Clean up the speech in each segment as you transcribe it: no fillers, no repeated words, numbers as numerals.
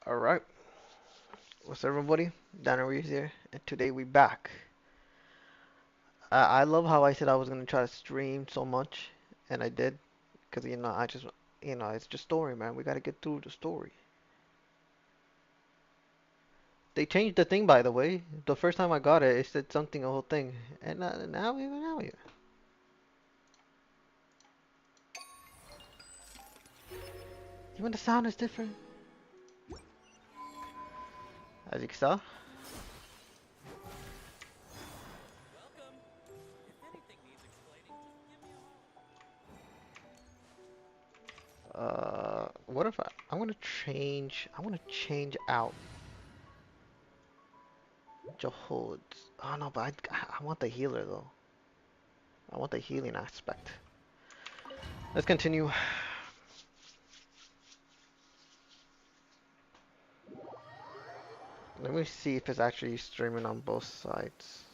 Alright, what's up everybody? Dana Reeves here, and today we back. I love how I said I was gonna try to stream so much, and I did, because it's just story, man. We gotta get through the story. They changed the thing, by the way. The first time I got it, it said something, a whole thing, and now, even the sound is different, as you can tell. What if I'm gonna change? I want to change out Jahod's. Oh no, but I want the healer though. I want the healing aspect. Let's continue. Let me see if it's actually streaming on both sides.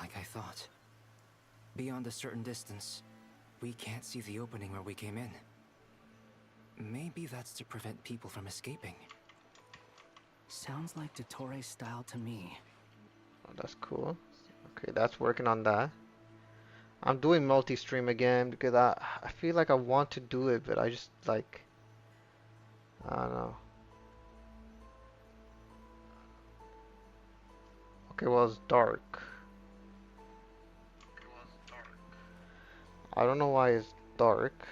Like I thought. Beyond a certain distance, we can't see the opening where we came in. Maybe that's to prevent people from escaping. Sounds like Dottore style to me. Oh, that's cool. Okay, that's working on that. I'm doing multi-stream again because I feel like I want to do it, but I just like I don't know. Okay, well it's dark. I don't know why it's dark.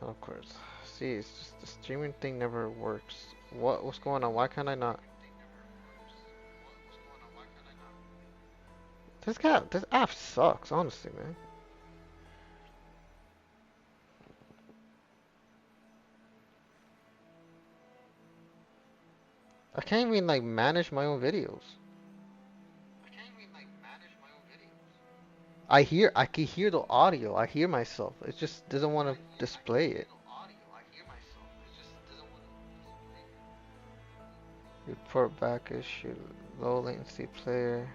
Of course. See, it's just the streaming thing never works. What's going on? Why can't I not? This app sucks, honestly, man. I can't even like manage my own videos. I can hear the audio. I hear myself. It just doesn't want to display it. Report back issue. Low latency player.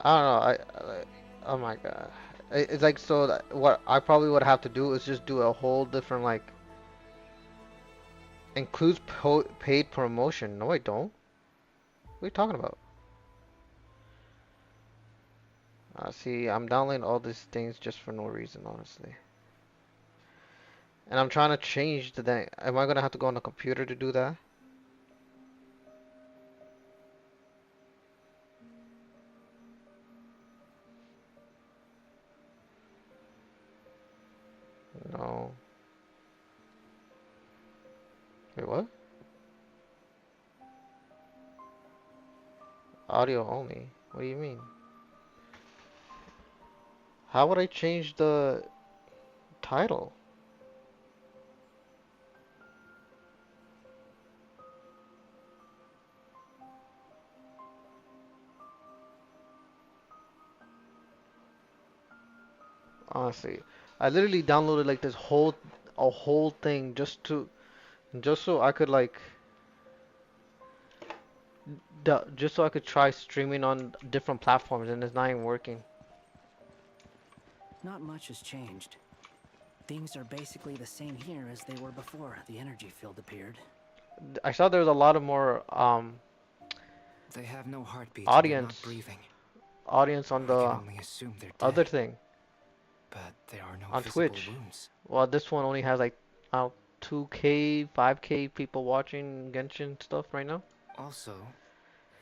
I don't know. Oh my god. It's like so that what I probably would have to do is just do a whole different like includes paid promotion. No, I don't. What are you talking about? See, I'm downloading all these things just for no reason, honestly. And I'm trying to change the thing. Am I gonna have to go on the computer to do that? No. Wait, what? Audio only. What do you mean? How would I change the title? Honestly, I literally downloaded like this a whole thing just so I could like just so I could try streaming on different platforms, and it's not even working. Not much has changed. Things are basically the same here as they were before the energy field appeared. I saw there was a lot of more They have no heartbeats and they're not audience breathing. audience on I can the only assume they're other dead, thing but there are no on visible Twitch. wounds. Well, this one only has like 2K, 5K people watching Genshin stuff right now. Also,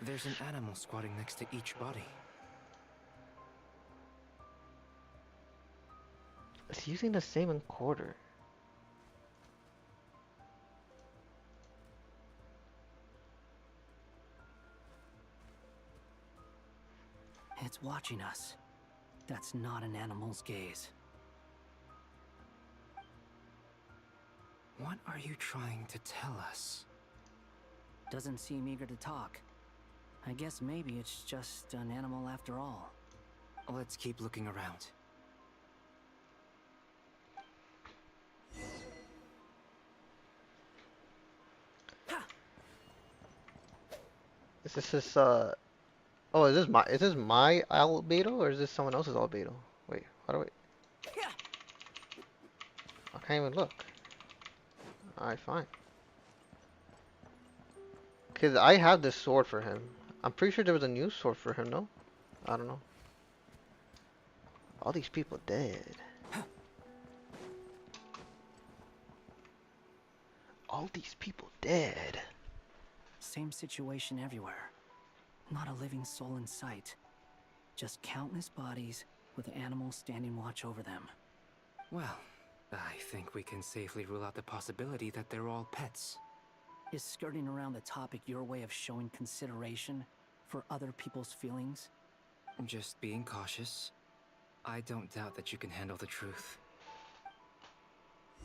there's an animal squatting next to each body. It's using the same encoder. It's watching us. That's not an animal's gaze. What are you trying to tell us? Doesn't seem eager to talk. I guess maybe it's just an animal after all. Let's keep looking around. Is this oh, is this my albedo or is this someone else's albedo? Wait, how do I can't even look. Alright, fine. Cause I have this sword for him. I'm pretty sure there was a new sword for him, no? I don't know. All these people dead. All these people dead. Same situation everywhere. Not a living soul in sight. Just countless bodies with animals standing watch over them. Well, I think we can safely rule out the possibility that they're all pets. Is skirting around the topic your way of showing consideration for other people's feelings? Just being cautious. I don't doubt that you can handle the truth.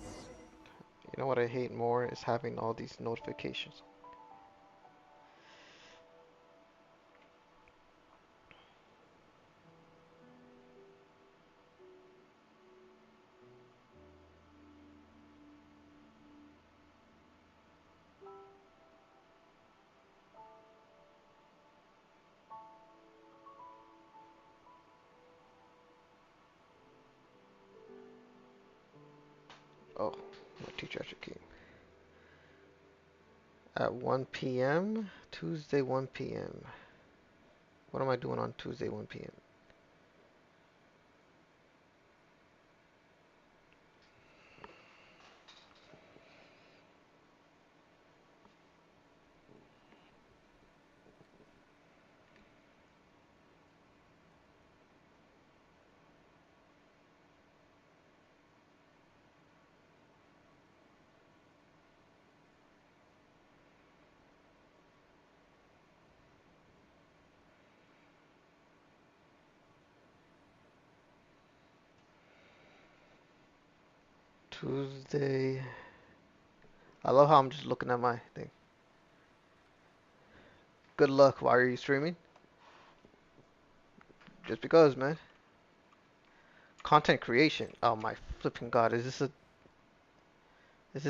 You know what I hate more is having all these notifications. Oh, my teacher actually came. At 1 p.m. Tuesday 1 p.m. What am I doing on Tuesday 1 p.m.? Tuesday. I love how I'm just looking at my thing. Good luck. Why are you streaming? Just because, man. Content creation. Oh my flipping god. Is this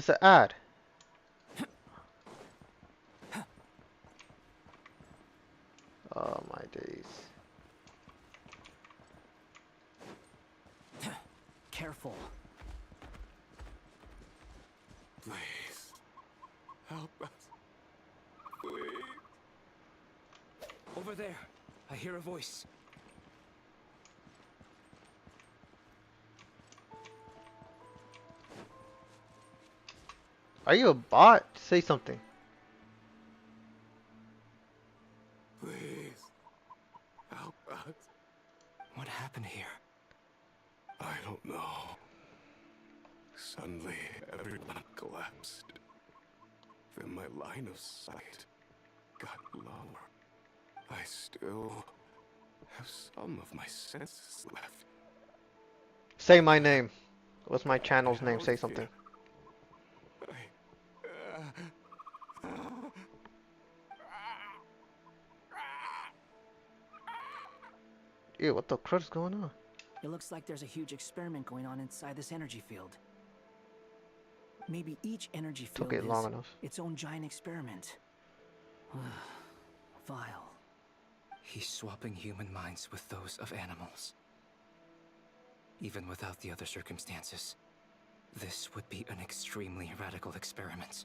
an ad? Oh my days. Careful. Please. Help us. Please. Over there. I hear a voice. Are you a bot? Say something. Please. Help us. What happened here? I don't know. Suddenly, everyone collapsed. Then my line of sight got lower. I still have some of my senses left. Say my name. What's my channel's Get name? out Say of something. here. Ew, what the crud is going on? It looks like there's a huge experiment going on inside this energy field. Maybe each energy Took field it long is enough. its own giant experiment. Vile. He's swapping human minds with those of animals. Even without the other circumstances, this would be an extremely radical experiment.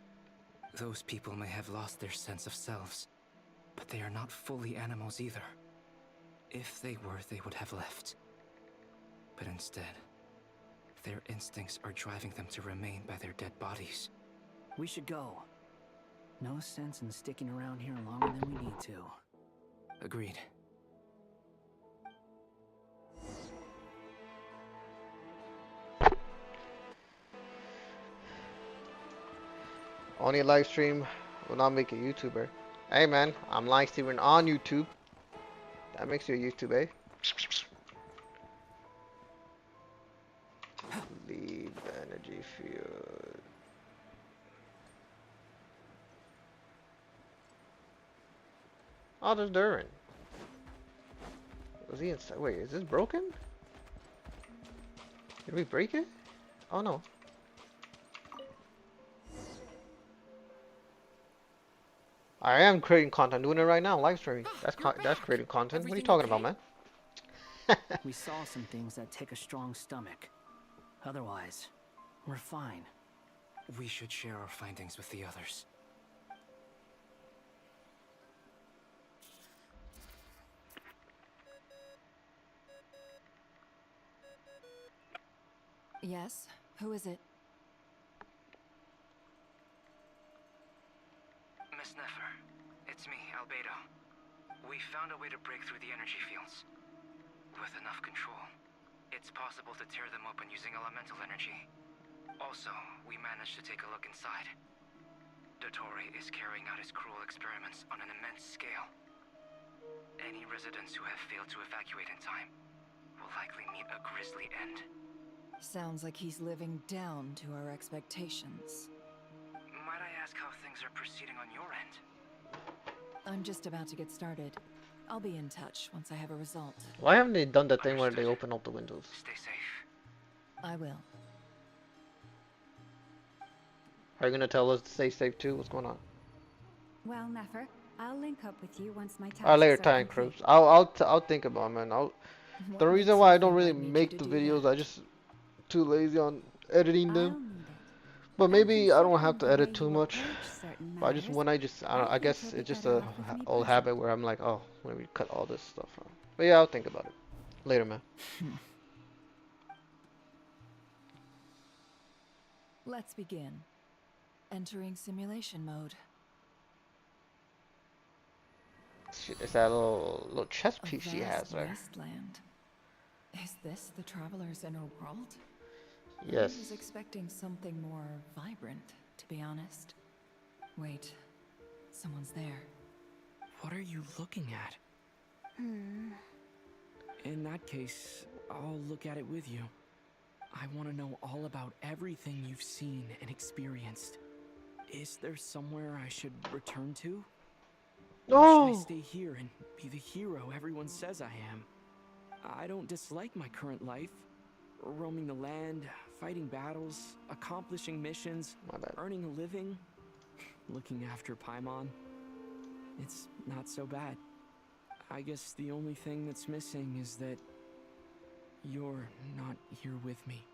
Those people may have lost their sense of selves, but they are not fully animals either. If they were, they would have left. But instead, their instincts are driving them to remain by their dead bodies. We should go. No sense in sticking around here longer than we need to. Agreed. Only a live stream will not make a YouTuber. Hey man, I'm live streaming on YouTube. That makes you a YouTube, eh? Leave the energy field. Oh, there's Durin. Was he inside? Wait, is this broken? Did we break it? Oh no. I am creating content. I'm doing it right now, live streaming. You're That's back. creating content. What are you Everything talking about, okay? man? We saw some things that take a strong stomach. Otherwise, we're fine. We should share our findings with the others. Yes? Who is it? Miss Nefer, it's me, Albedo. We found a way to break through the energy fields. With enough control, it's possible to tear them open using elemental energy. Also, we managed to take a look inside. Dottore is carrying out his cruel experiments on an immense scale. Any residents who have failed to evacuate in time will likely meet a grisly end. Sounds like he's living down to our expectations. Might I ask how things are proceeding on your end? I'm just about to get started. I'll be in touch once I have a result. Why haven't they done the thing where they Understood. open up the windows? Stay safe. I will. Are you gonna tell us to stay safe too? What's going on? Well, Nefer, I'll link up with you once my Later, tasks are time complete. crews. I'll think about it, man. What The makes reason you why I don't think really I'd need you make to the do videos, that? I just too lazy on editing I'll them. need it. But And maybe I don't have considering to the way edit too you much. approach certain But I just matters, when I just I, don't, I I think guess you'll it's be just better a off with me old present. habit where I'm like, oh, let me cut all this stuff out. But yeah, I'll think about it later, man. Let's begin. Entering simulation mode. Shit, it's that little chess A piece she vast has there. wasteland. Is this the traveler's inner world? I Yes. was expecting something more vibrant, to be honest. Wait, someone's there. What are you looking at? In that case, I'll look at it with you. I want to know all about everything you've seen and experienced. Is there somewhere I should return to? Or should I No. stay here and be the hero everyone says I am? I don't dislike my current life. Roaming the land, fighting battles, accomplishing missions, My bad. earning a living, looking after Paimon. It's not so bad. I guess the only thing that's missing is that you're not here with me.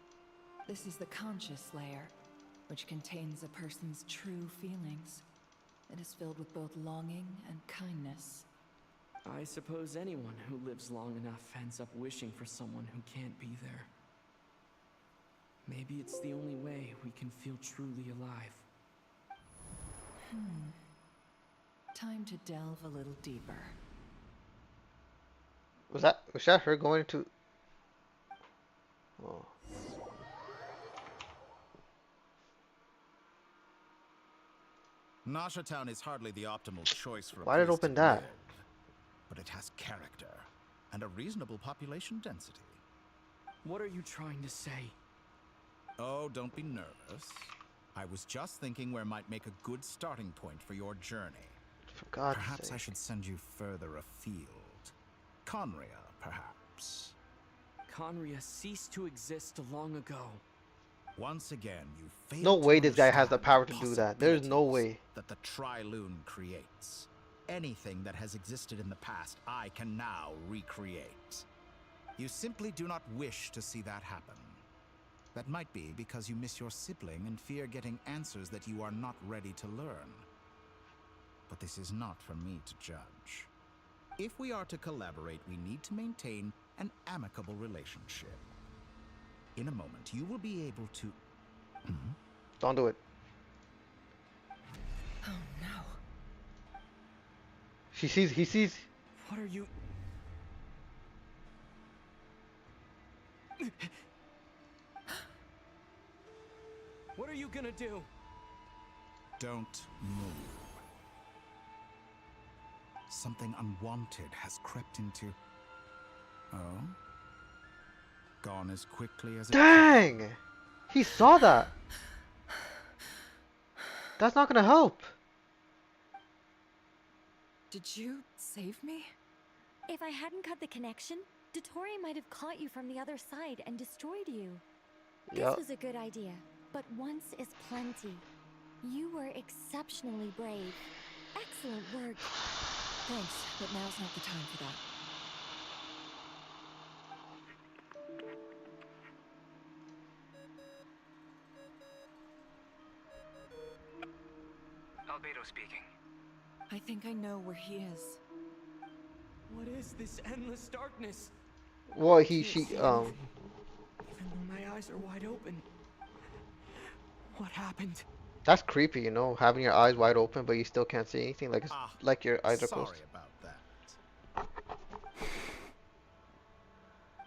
This is the conscious layer, which contains a person's true feelings. It is filled with both longing and kindness. I suppose anyone who lives long enough ends up wishing for someone who can't be there. Maybe it's the only way we can feel truly alive. Time to delve a little deeper. Was that her going to? Oh. Nasha Town is hardly the optimal choice for a Why did it place open to that? live, but it has character and a reasonable population density. What are you trying to say? Oh, don't be nervous. I was just thinking where might make a good starting point for your journey. For God's Perhaps I sake. should send you further afield. Conria, perhaps. Conria ceased to exist long ago. Once again, you fail No to way this guy has the understand power to do that. There's no possibilities way. that the Tri-Lune creates. Anything that has existed in the past, I can now recreate. You simply do not wish to see that happen. That might be because you miss your sibling and fear getting answers that you are not ready to learn. But this is not for me to judge. If we are to collaborate, we need to maintain an amicable relationship. In a moment, you will be able to... Don't do it. Oh no. He sees. What are you... What are you gonna do? Don't move. Something unwanted has crept into... Oh? Gone as quickly as it came. Dang! He saw that. That's not gonna help. Did you save me? If I hadn't cut the connection, Dottore might have caught you from the other side and destroyed you. This Yup. was a good idea, but once is plenty. You were exceptionally brave. Excellent work. Thanks, but now's not the time for that. Albedo speaking. I think I know where he is. What is this endless darkness? Well, I he, can't she, see anything, even though my eyes are wide open. What happened? that's creepy, you know, having your eyes wide open, but you still can't see anything, like it's, Ah, like your eyes are closed. sorry about that.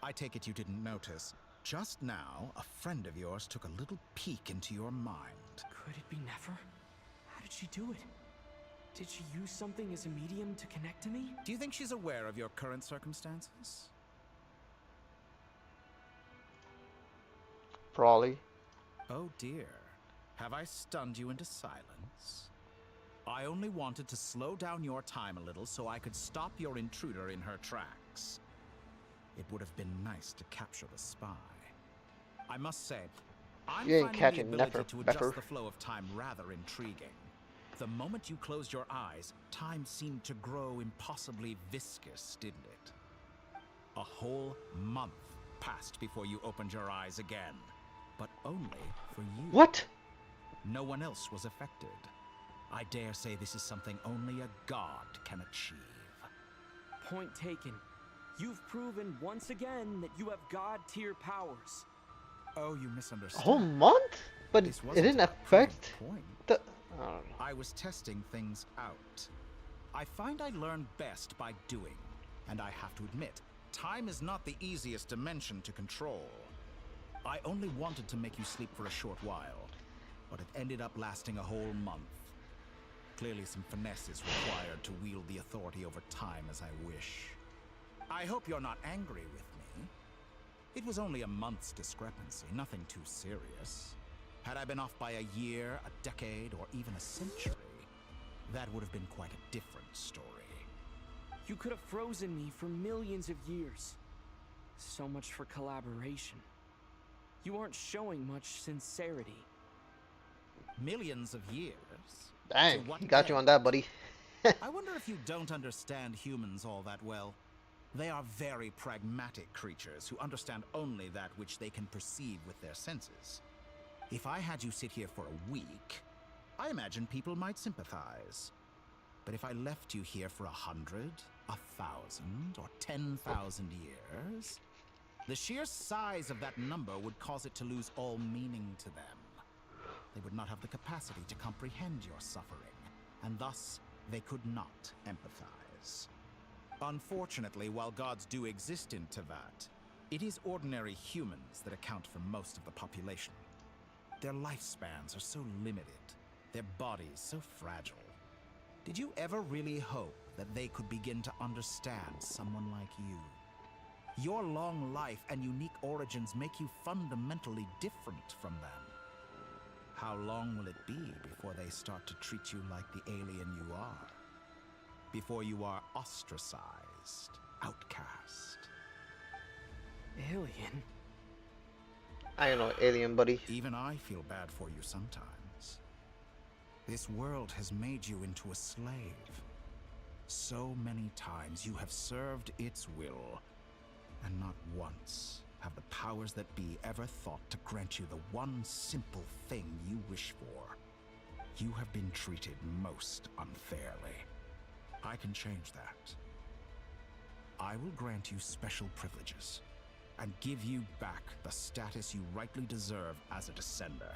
I take it you didn't notice. Just now, a friend of yours took a little peek into your mind. Could it be Nefer? How did she do it? Did she use something as a medium to connect to me? Do you think she's aware of your current circumstances? Probably. Oh dear. Have I stunned you into silence? I only wanted to slow down your time a little so I could stop your intruder in her tracks. It would have been nice to capture the spy. I must say, I'm You ain't finding the catching ability Nefer, to adjust Nefer. the flow of time rather intriguing. The moment you closed your eyes, time seemed to grow impossibly viscous, didn't it? A whole month passed before you opened your eyes again. But only for you. What? No one else was affected. I dare say this is something only a god can achieve. Point taken. You've proven once again that you have god-tier powers. Oh, you A misunderstand. whole month? But This it wasn't didn't about proving affect a point. the... I don't know. I was testing things out. I find I learn best by doing, and I have to admit, time is not the easiest dimension to control. I only wanted to make you sleep for a short while, but it ended up lasting a whole month. Clearly some finesse is required to wield the authority over time as I wish. I hope you're not angry with me. It was only a month's discrepancy, nothing too serious. Had I been off by a year, a decade, or even a century, that would have been quite a different story. You could have frozen me for millions of years. So much for collaboration. You aren't showing much sincerity. Millions of years? Dang, To what he got you end? on that, buddy. I wonder if you don't understand humans all that well. They are very pragmatic creatures who understand only that which they can perceive with their senses. If I had you sit here for a week, I imagine people might sympathize. But if I left you here for 100, 1,000, or 10,000 years, the sheer size of that number would cause it to lose all meaning to them. They would not have the capacity to comprehend your suffering, and thus they could not empathize. Unfortunately, while gods do exist in Tevat, it is ordinary humans that account for most of the population. Their lifespans are so limited, their bodies so fragile. Did you ever really hope that they could begin to understand someone like you? Your long life and unique origins make you fundamentally different from them. How long will it be before they start to treat you like the alien you are? Before you are ostracized, outcast? Alien? I ain't no alien, buddy. Even I feel bad for you sometimes. This world has made you into a slave. So many times you have served its will, and not once have the powers that be ever thought to grant you the one simple thing you wish for. You have been treated most unfairly. I can change that. I will grant you special privileges and give you back the status you rightly deserve as a descender.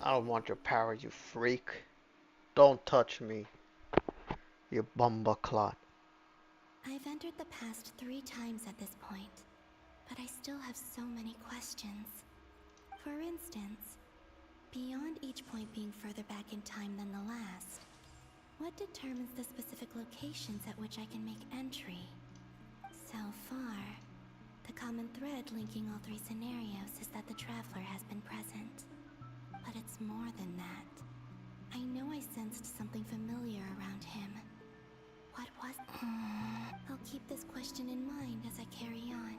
I don't want your power, you freak. Don't touch me, you bumba clot. I've entered the past 3 times at this point, but I still have so many questions. For instance, beyond each point being further back in time than the last, what determines the specific locations at which I can make entry? So far, the common thread linking all 3 scenarios is that the Traveler has been present. But it's more than that. I know I sensed something familiar around him. What was... I'll keep this question in mind as I carry on.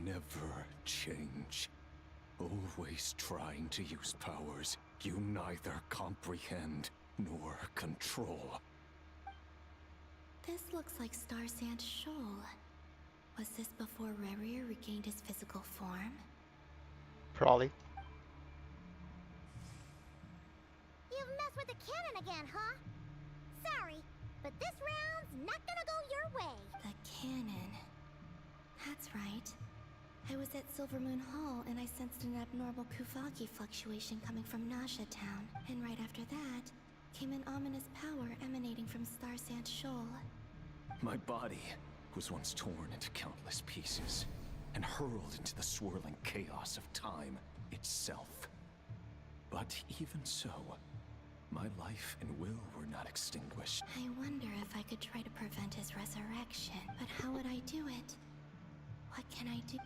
never change. Always trying to use powers you neither comprehend nor control. This looks like Star Sand Shoal. Was this before Rerir regained his physical form? Probably. You've messed with the cannon again, huh? Sorry, but this round's not gonna go your way. The cannon. That's right. I was at Silvermoon Hall and I sensed an abnormal Kuvaki fluctuation coming from Nasha Town. And right after that, came an ominous power emanating from Star Sand Shoal. My body was once torn into countless pieces and hurled into the swirling chaos of time itself. But even so, my life and will were not extinguished. I wonder if I could try to prevent his resurrection, but how would I do it? What can I do?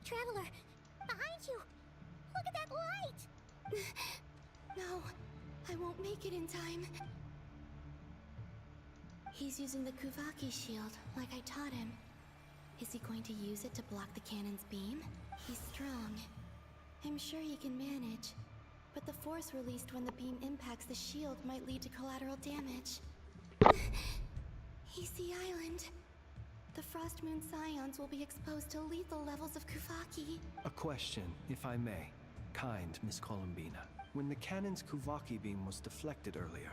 Traveler, behind you! Look at that light! No, I won't make it in time. He's using the Kuvaki shield, like I taught him. Is he going to use it to block the cannon's beam? He's strong. I'm sure he can manage. But the force released when the beam impacts the shield might lead to collateral damage. Easy Island. The Frost Moon Scions will be exposed to lethal levels of Kuvaki. A question, if I may. Kind Miss Columbina. When the cannon's Kuvaki beam was deflected earlier,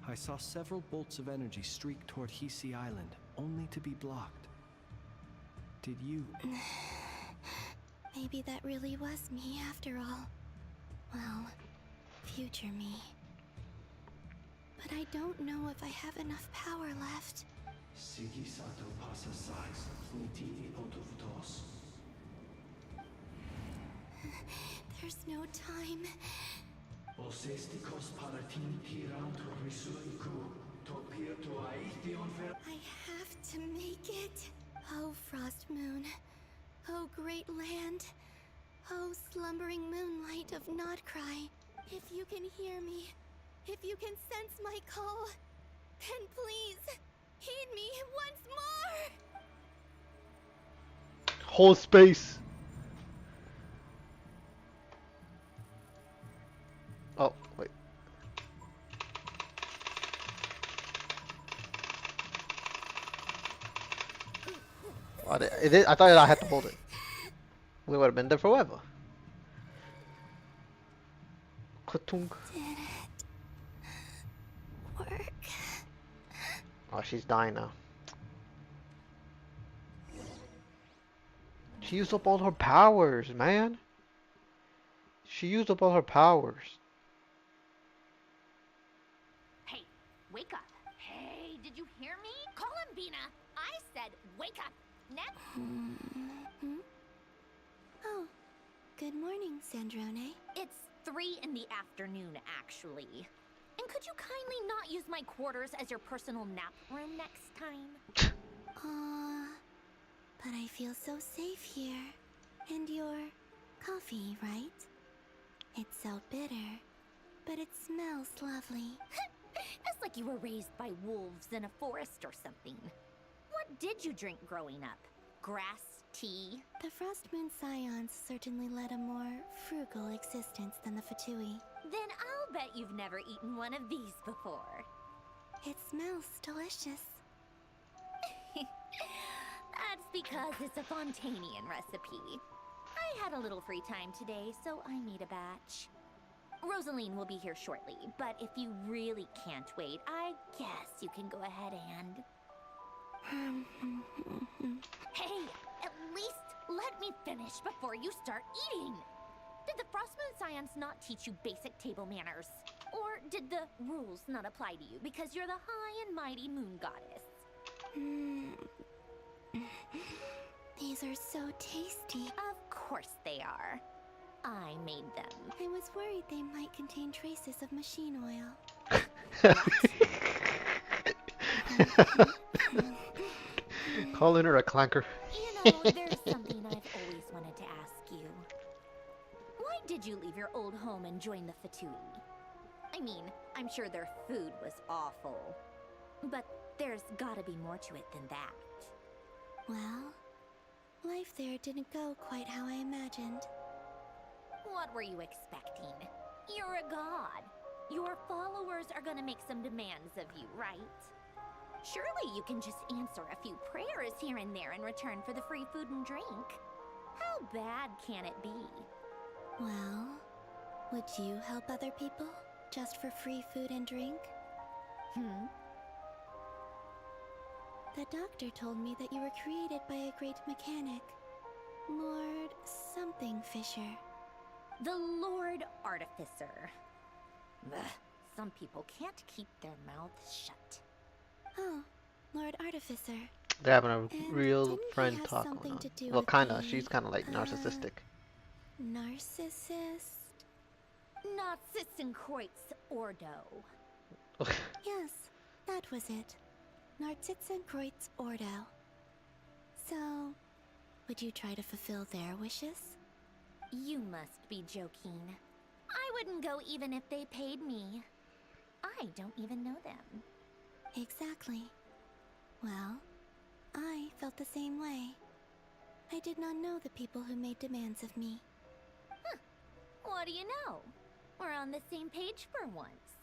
I saw several bolts of energy streak toward Hisi Island, only to be blocked. Did you... Maybe that really was me after all. Well, future me. But I don't know if I have enough power left. There's no time. I have to make it. Oh, Frost Moon. Oh, great land. Oh, slumbering moonlight of Nodcry. If you can hear me, if you can sense my call, then please, heed me once more! Whole space. Oh, wait. I thought I had to hold it. We would have been there forever. Katunk. Did it work? Oh, she's dying now. She used up all her powers, man. She used up all her powers. Hey, wake up. Hey, did you hear me? Columbina, I said wake up. Next. Oh, good morning, Sandrone. It's 3 in the afternoon, actually. And could you kindly not use my quarters as your personal nap room next time? But I feel so safe here. And your coffee, right? It's so bitter, but it smells lovely. That's like you were raised by wolves in a forest or something. What did you drink growing up? Grass tea? The Frost Moon Scions certainly led a more frugal existence than the Fatui. Then I'll bet you've never eaten one of these before. It smells delicious. That's because it's a Fontanian recipe. I had a little free time today, so I made a batch. Rosaline will be here shortly, but if you really can't wait, I guess you can go ahead and... Hey, at least let me finish before you start eating! Did the Frostmoon Scions not teach you basic table manners? Or did the rules not apply to you because you're the high and mighty moon goddess? These are so tasty. Of course they are. I made them. I was worried they might contain traces of machine oil. Calling her a clanker. You know, there's something I've always wanted to ask you. Why did you leave your old home and join the Fatui? I mean, I'm sure their food was awful. But there's gotta be more to it than that. Well, there didn't go quite how I imagined. What were you expecting? You're a god. Your followers are gonna make some demands of you, right? Surely you can just answer a few prayers here and there in return for the free food and drink. How bad can it be? Well, would you help other people just for free food and drink? The doctor told me that you were created by a great mechanic, Lord something Fisher. The Lord Artificer. Ugh, some people can't keep their mouths shut. Oh, Lord Artificer. They're having a And real didn't he friend have talk something going to do on. Well, with kinda. the, She's kinda like narcissistic. Narcissist? Narcissenkreuz Ordo. Yes, that was it. Narcissenkreuz Ordo. So, would you try to fulfill their wishes? You must be joking. I wouldn't go even if they paid me. I don't even know them. Exactly. Well, I felt the same way. I did not know the people who made demands of me. What do you know? We're on the same page for once.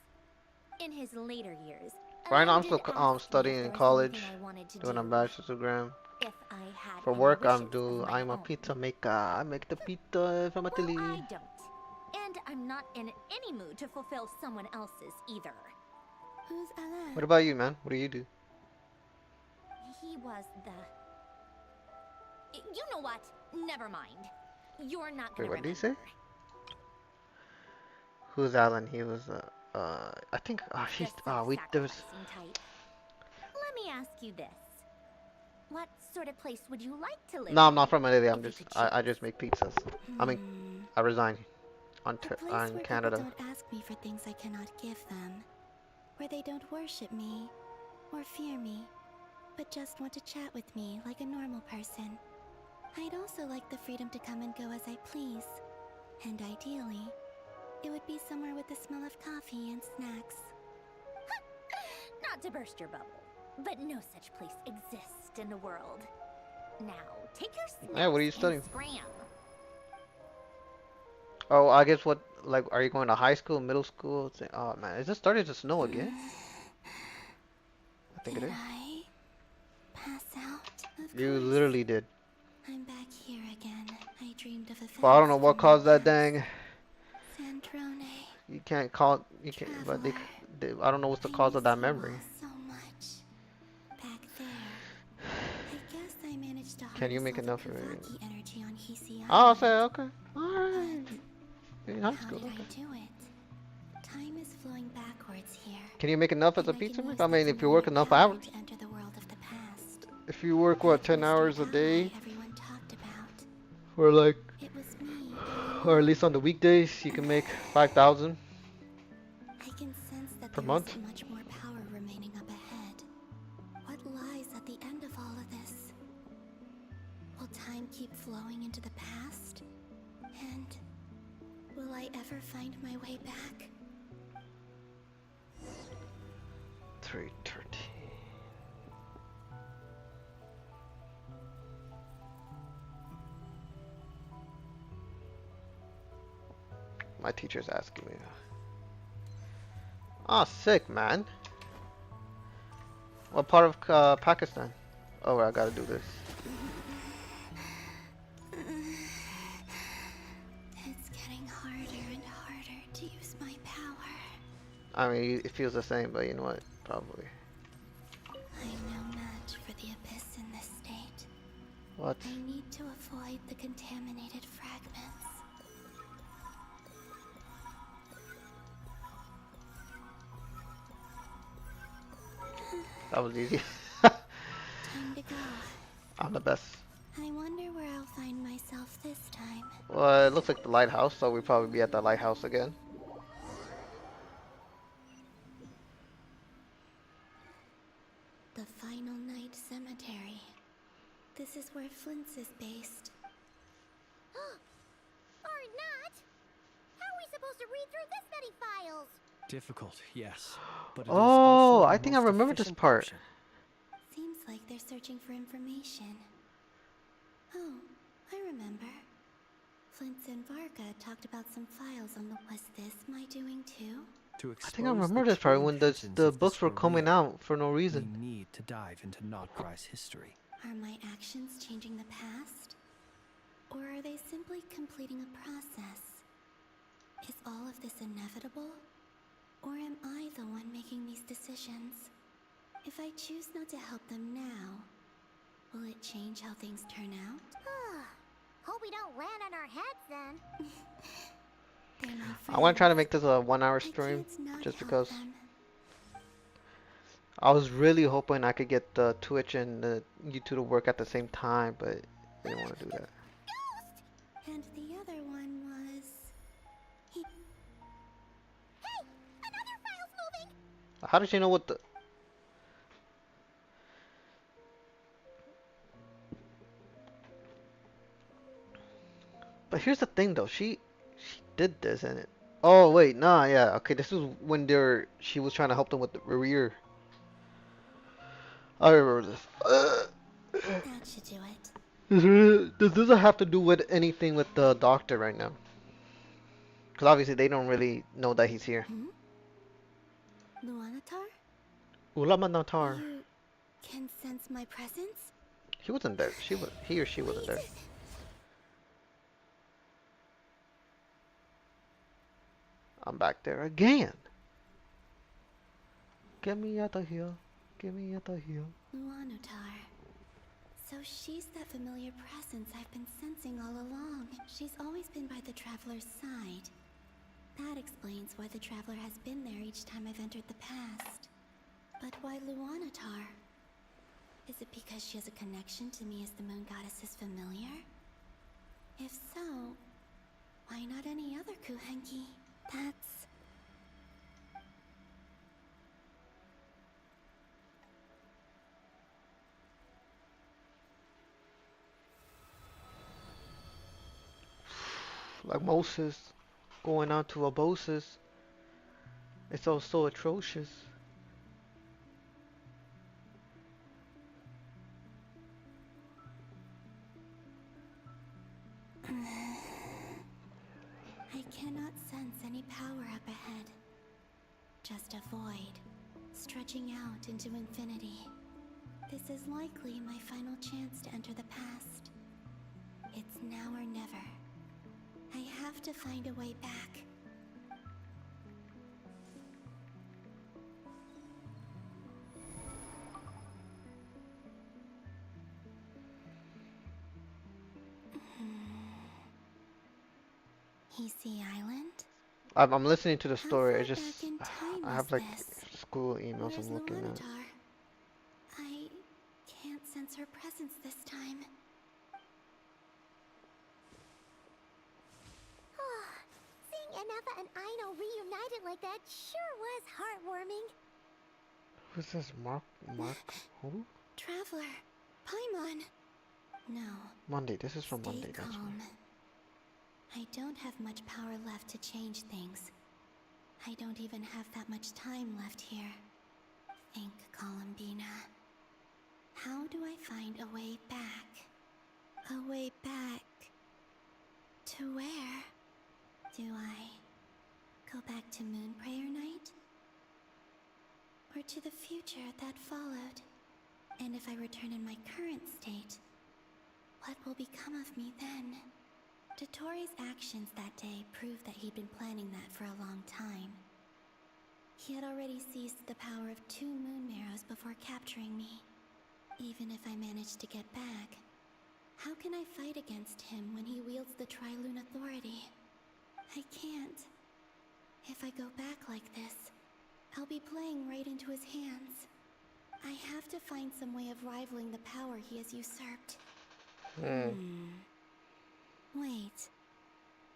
In his later years, Right now, I'm Alan still did ask me studying if in there was college, anything I wanted to doing a do, bachelor's program. if I had For any work, wishes of my I'm a own. pizza maker. I make the pizza from Well, Italy. I don't. And I'm not in any mood to fulfill someone else's either. Who's Alain? What about you, man? What do you do? He was the... You know what? Never mind. You're not Wait, gonna what did he remember. say? Who's Alan? He was, I think, she's, The there was, self-sacrificing type. Let me ask you this. What sort of place would you like to live no, I'm in? not from Italy. If you could I choose? just make pizzas. I mean, I resigned A place on where Canada. people don't ask me for things I cannot give them. Where they don't worship me or fear me, but just want to chat with me like a normal person. I'd also like the freedom to come and go as I please. And ideally, it would be somewhere with the smell of coffee and snacks. Not to burst your bubble, but no such place exists in the world. Now, take your snacks Yeah, what are you and studying? scram. Oh, I guess what, like, are you going to high school, middle school? Oh, man, is it starting to snow again? I think it Did is. I pass out? Of You course. literally did. I'm back here again. I dreamed of a Well, I don't know fence what from my caused that past. dang. Sandrone. You can't call, you can't, but I don't know what's the cause of that memory. So much. Back there. I guess I managed to Can you harness make all the enough for it? Kavaki energy on Hisi Oh, I'll Island. say, okay. Alright. In high How school, did okay. I do it? Time is flowing backwards here. Can you make enough as a And I pizza can use maker? I mean, this if you work enough power hours. to enter the world of the past. If you work, what, 10 That hours a mystery day? ally everyone talked about. Or like, It was me. or at least on the weekdays, you can make 5,000 I can sense that per there month. is much more power remaining up ahead. What lies at the end of all of this? Will time keep flowing into the past? And will I ever find my way back? 3:13. My teacher's asking me. Oh, sick, man. What part of Pakistan? Oh, I gotta do this. It's getting harder and harder to use my power. I mean, it feels the same, but you know what? Probably. I'm no match for the abyss in this state. What? I need to avoid the contaminated fragments. That was easy. Time to go. I'm the best. I wonder where I'll find myself this time. Well, it looks like the lighthouse, so we'll probably be at the lighthouse again. The Final Night Cemetery. This is where Flint's is based. Or not? How are we supposed to read through this many files? Difficult, yes. But it is Oh, also I the think I most remember this efficient part. option. Seems like they're searching for information. Oh, Flintz and Varga talked about some files on the... Was this my doing too? To I think I expose remember the this true part when intentions the of this books were coming reveal, out for no we reason. need to dive into Notcry's history. Are my actions changing the past? Or are they simply completing a process? Is all of this inevitable? Or am I the one making these decisions? If I choose not to help them now, will it change how things turn out? Hope we don't land on our heads then. They're my I want to try to friends. make this a 1 hour I stream can't not just help because them. I was really hoping I could get the Twitch and the YouTube to work at the same time, but I didn't want to do that. And the other one was... He... Hey! Another file's moving! How did she know what the... But here's the thing though, she did this and it... Oh wait, nah, yeah, okay, this was when she was trying to help them with the rear. I remember this. That should do it. This doesn't have to do with anything with the doctor right now. Because obviously they don't really know that he's here. Hmm? Luanatar? Ulamanatar. You can sense my presence? He wasn't there. He or she wasn't there. I'm back there again. Get me out of here. Get me out of here. Luanatar. So she's that familiar presence I've been sensing all along. She's always been by the Traveler's side. That explains why the Traveler has been there each time I've entered the past. But why Luanatar? Is it because she has a connection to me as the Moon Goddess's familiar? If so, why not any other Kuhenki? That's... Like Moses going on to Abosis. It's all so atrocious. I cannot sense any power up ahead. Just a void, stretching out into infinity. This is likely my final chance to enter the past. It's now or never. I have to find a way back. Heasy Island? I'm listening to the How story. far I just back in time I is have like this? school emails Where's I'm looking at. Luanatar? I can't sense her presence this time. Seeing Anafa and Aino reunited like that sure was heartwarming. Who's this? Mark? Who? Traveler, Paimon. No. Monday. This is from Stay Monday. That's calm. why. I don't have much power left to change things. I don't even have that much time left here. Think, Columbina. How do I find a way back? A way back... to where? Do I go back to Moonprayer Night? Or to the future that followed? And if I return in my current state, what will become of me then? Dotori's actions that day proved that he'd been planning that for a long time. He had already seized the power of 2 moon marrows before capturing me. Even if I managed to get back, how can I fight against him when he wields the Tri-Lune Authority? I can't. If I go back like this, I'll be playing right into his hands. I have to find some way of rivaling the power he has usurped. Wait.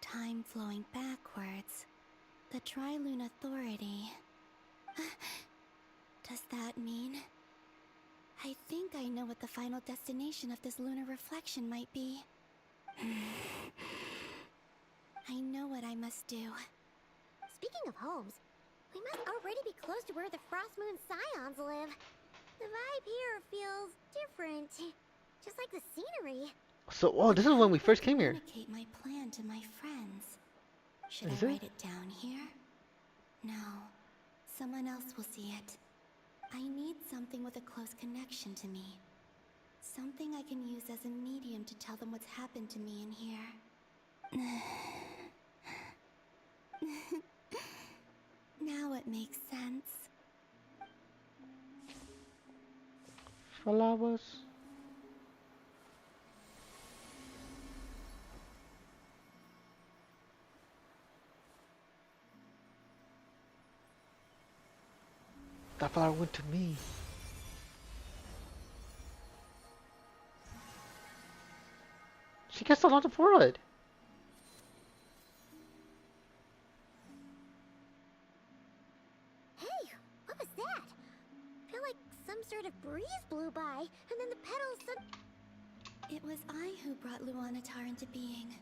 Time flowing backwards. The Tri-Lune Authority. Does that mean... I think I know what the final destination of this lunar reflection might be. I know what I must do. Speaking of homes, we must already be close to where the Frost Moon Scions live. The vibe here feels different. Just like the scenery. So, oh, this is when we first came here. Communicate my plan sent to my friends. Should Is I it? write it down here? No. Someone else will see it. I need something with a close connection to me. Something I can use as a medium to tell them what's happened to me in here. Now it makes sense. Flowers. That flower went to me. She gets a lot of blood. Hey, what was that? I feel like some sort of breeze blew by, and then the petals. It was I who brought Luanatar into being.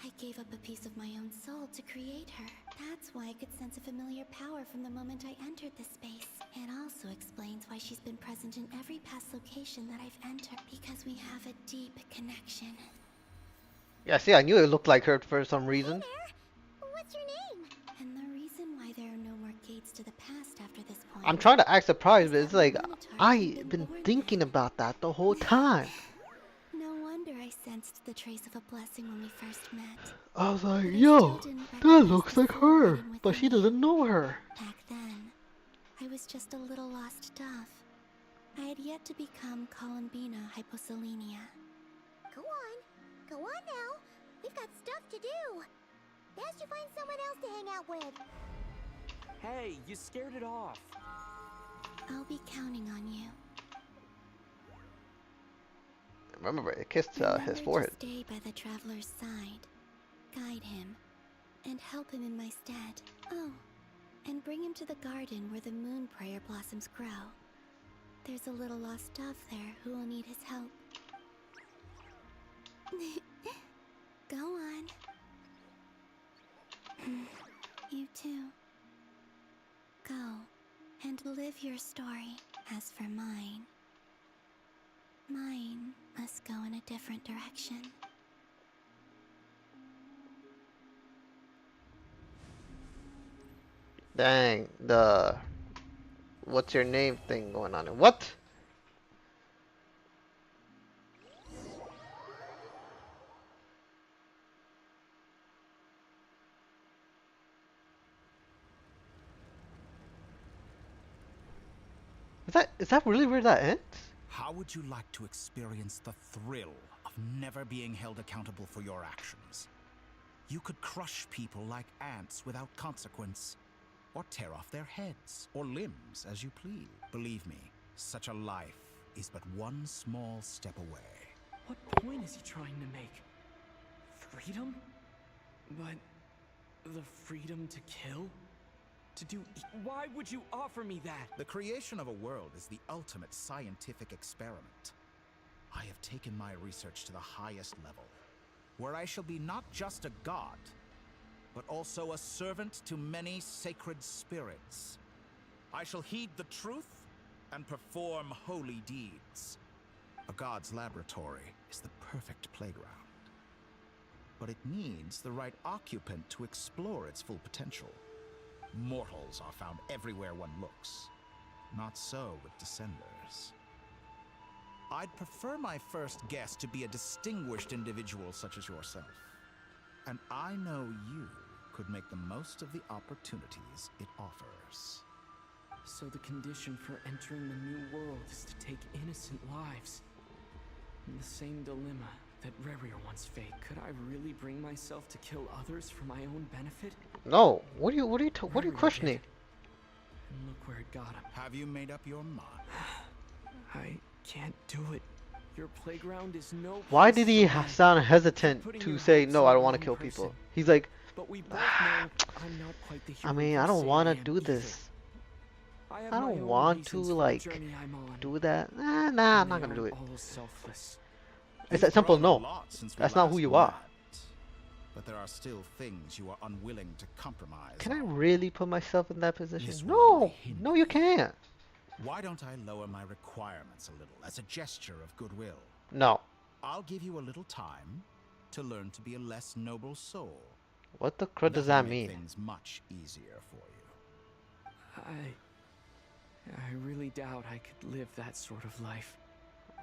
I gave up a piece of my own soul to create her. That's why I could sense a familiar power from the moment I entered this space. It also explains why she's been present in every past location that I've entered, because we have a deep connection. Yeah, see, I knew it looked like her for some reason. Hey there! What's your name? And the reason why there are no more gates to the past after this point... I'm trying to act surprised, but it's like, Luanatar I've hadn't been born thinking yet. about that the whole time. No wonder I sensed the trace of a blessing when we first met. I was like, But I yo, still didn't that recognize looks the like soul her, hidden but she within me. doesn't know her. Back then, I was just a little lost dove. I had yet to become Columbina hyposelenia. Go on now. We've got stuff to do. Best you find someone else to hang out with. Hey, you scared it off. I'll be counting on you. Remember, it kissed Remember his to forehead. stay by the traveler's side, guide him, and help him in my stead. Oh, and bring him to the garden where the moon prayer blossoms grow. There's a little lost dove there who will need his help. Go on. You too. Go and live your story. As for mine must go in a different direction. Dang, the what's your name thing going on. What? Is that really where that ends? How would you like to experience the thrill of never being held accountable for your actions? You could crush people like ants without consequence, or tear off their heads or limbs as you please. Believe me, such a life is but one small step away. What point is he trying to make? Freedom? But the freedom to kill? To do why would you offer me that? The creation of a world is the ultimate scientific experiment. I have taken my research to the highest level, where I shall be not just a god, but also a servant to many sacred spirits. I shall heed the truth and perform holy deeds. A god's laboratory is the perfect playground, but it needs the right occupant to explore its full potential. Mortals are found everywhere one looks. Not so with Descenders. I'd prefer my first guest to be a distinguished individual such as yourself. And I know you could make the most of the opportunities it offers. So the condition for entering the new world is to take innocent lives. In the same dilemma that Rerir once faced. Could I really bring myself to kill others for my own benefit? No. What are you questioning? And look where it got him. Have you made up your mind? I can't do it. Your playground is no. Why did he sound hesitant to say no? I don't want to kill people. He's like, but we both know I'm not quite the hero I mean, I don't want to do this. I I don't want to like do that. Nah, I'm not gonna do it. It's that simple. No, that's not who you are. But there are still things you are unwilling to compromise. Can I really put myself in that position? No, no, you can't. Why don't I lower my requirements a little as a gesture of goodwill? No. I'll give you a little time to learn to be a less noble soul. What the crud does that That'll make mean? things much easier for you. I really doubt I could live that sort of life.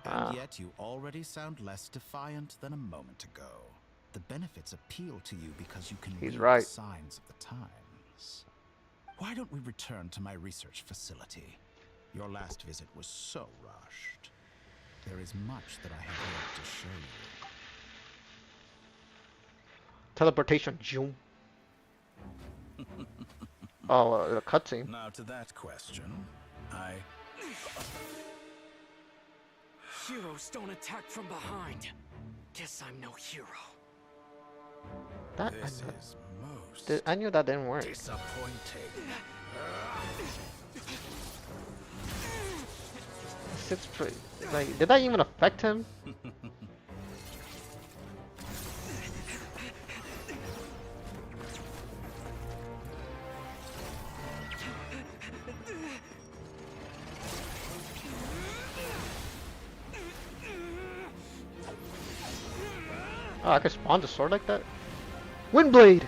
And yet you already sound less defiant than a moment ago. The benefits appeal to you because you can read right. the signs of the times. Why don't we return to my research facility? Your last visit was so rushed. There is much that I have yet to show you. Teleportation. Zoom. Oh, the cutscene. Now to that question, Heroes don't attack from behind. Guess I'm no hero. That This is most I knew that didn't work. disappointing. Sits pretty. Like, did that even affect him? Oh, I could spawn the sword like that? Windblade!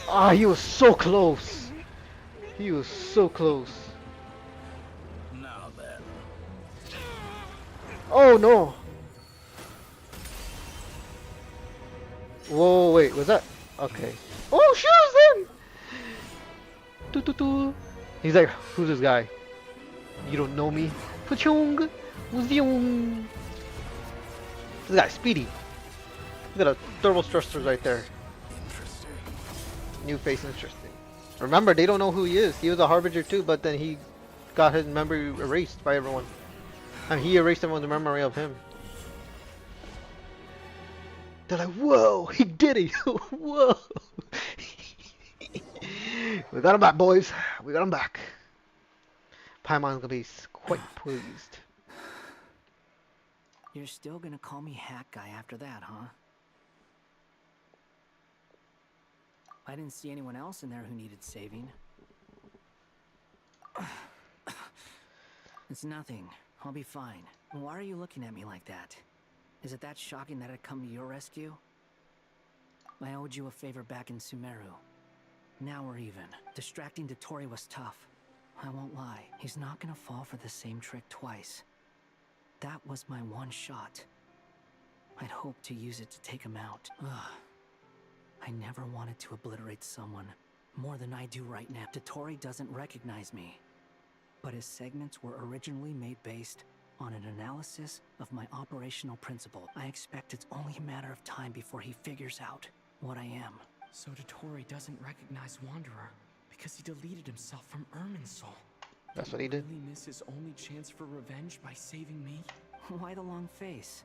Ah, he was so close! He was so close. Now then. Oh no! Whoa, wait, was that? Okay. Oh, shoot, him! He's like, who's this guy? You don't know me? Pachung! Zoom! This guy's speedy. He's got a thermal thrusters right there. Interesting. New face, interesting. Remember, they don't know who he is. He was a Harbinger too, but then he got his memory erased by everyone. And he erased everyone's memory of him. They're like, whoa, he did it! Whoa! We got him back, boys. We got him back. Paimon's gonna be quite pleased. You're still gonna call me Hat Guy after that, huh? I didn't see anyone else in there who needed saving. It's nothing. I'll be fine. Why are you looking at me like that? Is it that shocking that I'd come to your rescue? I owed you a favor back in Sumeru. Now we're even. Distracting Dotori was tough. I won't lie, he's not gonna fall for the same trick twice. That was my one shot. I'd hoped to use it to take him out. Ugh. I never wanted to obliterate someone more than I do right now. Dotori doesn't recognize me, but his segments were originally made based on an analysis of my operational principle. I expect it's only a matter of time before he figures out what I am. So Dotori doesn't recognize Wanderer because he deleted himself from Irminsul. That's what he did. Really miss his only chance for revenge by saving me? Why the long face?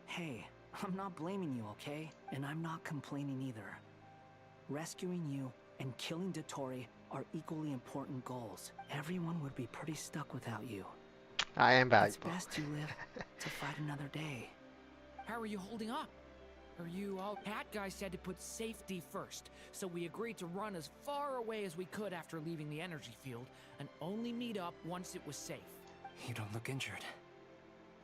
Hey, I'm not blaming you, okay? And I'm not complaining either. Rescuing you and killing Dotori are equally important goals. Everyone would be pretty stuck without you. I am It's valuable. best you live to fight another day. How are you holding up? Are you all... Hat Guy said to put safety first, so we agreed to run as far away as we could after leaving the energy field, and only meet up once it was safe. You don't look injured.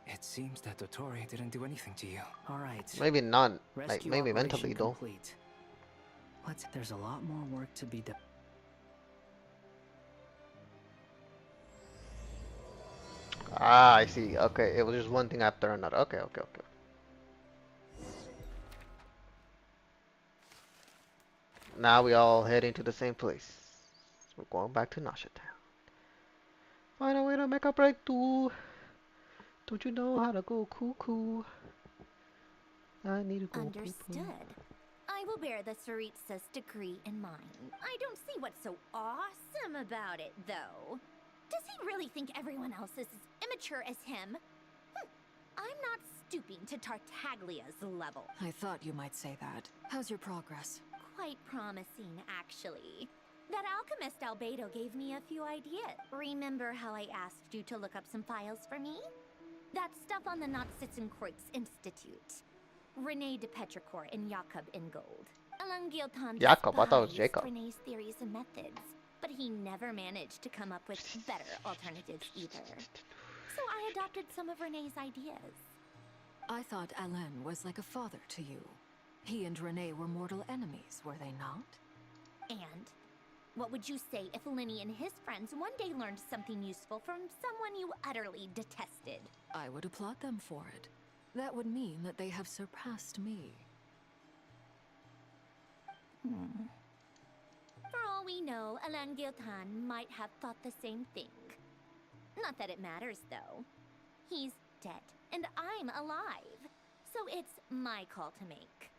It seems that Dotori didn't do anything to you. All right. Maybe not, like Rescue maybe operation mentally though. complete. There's a lot more work to be done. Ah, I see. Okay, it was just one thing after another. Okay. Now we all heading to the same place. We're going back to Nasha Town. Find a way to make a breakthrough. Don't you know how to go cuckoo? I need to go cuckoo. Understood. I will bear the Saritsa's decree in mind. I don't see what's so awesome about it, though. Does he really think everyone else is as immature as him? I'm not stooping to Tartaglia's level. I thought you might say that. How's your progress? Quite promising, actually. That alchemist Albedo gave me a few ideas. Remember how I asked you to look up some files for me? That stuff on the Natsitzenkreuz Institute. Rene de Petrichor and Jakob Ingold. Alangilton Jacob, I thought it was despised Jacob. Renee's theories and methods, but he never managed to come up with better alternatives either. So I adopted some of Renee's ideas. I thought Alain was like a father to you. He and Renee were mortal enemies, were they not? And what would you say if Linny and his friends one day learned something useful from someone you utterly detested? I would applaud them for it. That would mean that they have surpassed me. For all we know, Alain Giltan might have thought the same thing. Not that it matters, though. He's dead, and I'm alive. So it's my call to make.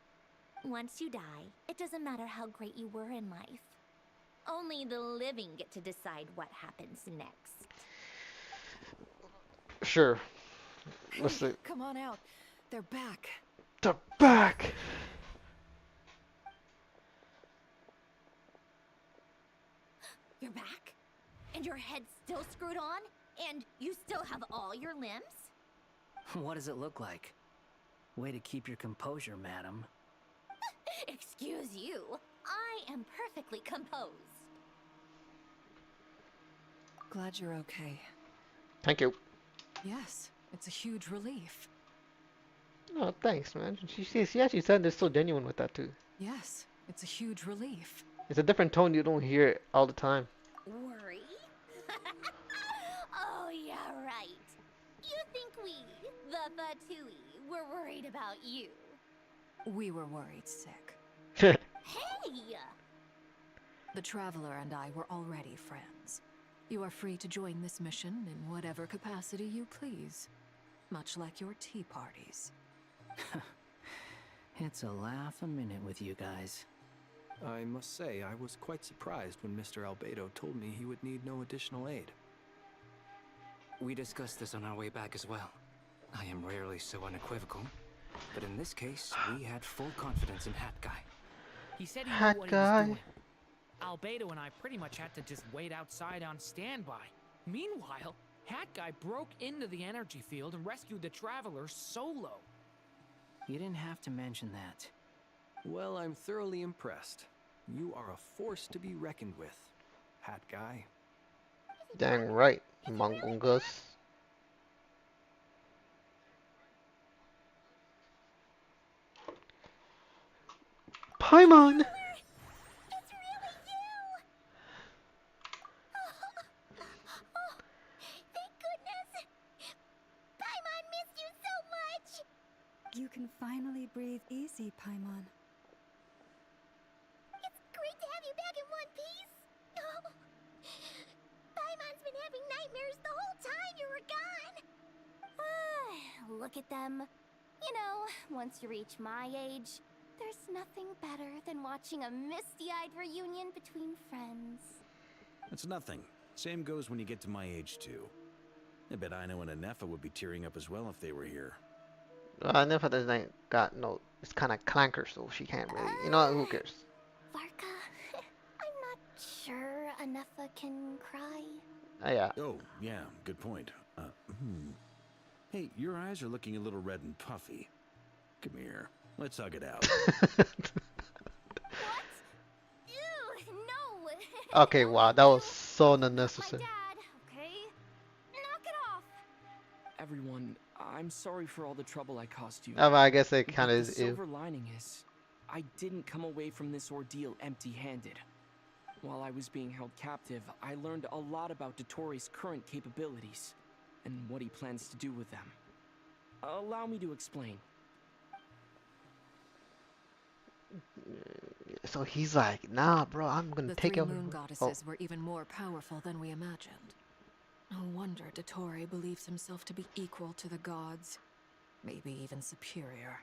Once you die, it doesn't matter how great you were in life. Only the living get to decide what happens next. Sure. Let's see. Come on out. They're back. They're back. You're back? And your head's still screwed on? And you still have all your limbs? What does it look like? Way to keep your composure, madam. Excuse you. I am perfectly composed. Glad you're okay. Thank you. Yes, it's a huge relief. Oh, thanks, man. She actually sounded so genuine with that too. Yes, it's a huge relief. It's a different tone you don't hear it all the time. Worry? Oh, yeah, right. You think we, the Fatui, were worried about you? We were worried sick. Hey! The Traveler and I were already friends. You are free to join this mission in whatever capacity you please. Much like your tea parties. It's a laugh a minute with you guys. I must say, I was quite surprised when Mr. Albedo told me he would need no additional aid. We discussed this on our way back as well. I am rarely so unequivocal, but in this case, we had full confidence in Hat Guy. He said he Hat knew what guy. he was doing. Albedo and I pretty much had to just wait outside on standby. Meanwhile, Hat Guy broke into the energy field and rescued the Traveler solo. You didn't have to mention that. Well, I'm thoroughly impressed. You are a force to be reckoned with, Hat Guy. Dang right, Mongungus. Paimon! It's really you! Oh, thank goodness! Paimon missed you so much! You can finally breathe easy, Paimon. It's great to have you back in one piece! Oh, Paimon's been having nightmares the whole time you were gone! Look at them. You know, once you reach my age, there's nothing better than watching a misty-eyed reunion between friends. That's nothing. Same goes when you get to my age, too. I bet Ino and Anefa would be tearing up as well if they were here. Nefa doesn't got no. It's kind of clanker, so she can't really. You know what? Who cares? Varka, I'm not sure Anefa can cry. Oh, yeah. Oh, yeah, good point. Hey, your eyes are looking a little red and puffy. Come here. Let's hug it out. What? Ew, no! Okay, wow, that was so unnecessary. My dad, okay? Knock it off! Everyone, I'm sorry for all the trouble I caused you. I guess it kind But of the is. Ew. silver lining is, I didn't come away from this ordeal empty-handed. While I was being held captive, I learned a lot about Dotori's current capabilities, and what he plans to do with them. Allow me to explain. So he's like, nah, bro, I'm gonna The take three over. moon Oh, goddesses were even more powerful than we imagined. No wonder Dottore believes himself to be equal to the gods. Maybe even superior.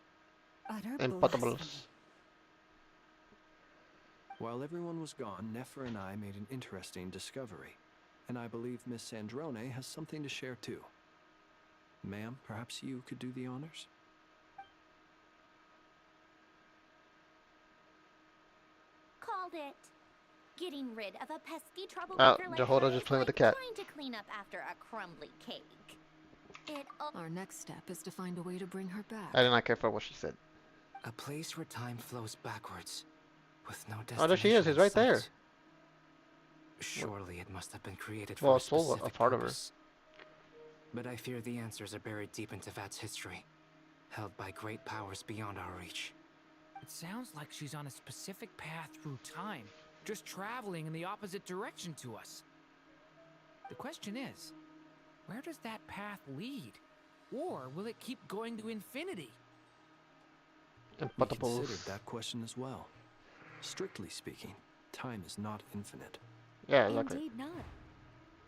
Utter Impossibles. blasphemy. While everyone was gone, Nefer and I made an interesting discovery, and I believe Miss Sandrone has something to share too. Ma'am, perhaps you could do the honors? Called it. Getting rid of a pesky Oh, troublemaker like Jehoda her just is playing with like the cat. trying to clean up after a crumbly cake. It Our next step is to find a way to bring her back. I did not care for what she said. A place where time flows backwards. with no destination Oh, there she is. He's in right there. sight. Surely it must have been created for Well, a soul a specific part of her. purpose. But I fear the answers are buried deep in Tevat's history, held by great powers beyond our reach. It sounds like she's on a specific path through time, just traveling in the opposite direction to us. The question is, where does that path lead? Or will it keep going to infinity? We considered that question as well. Strictly speaking, time is not infinite. Yeah, exactly. Indeed not.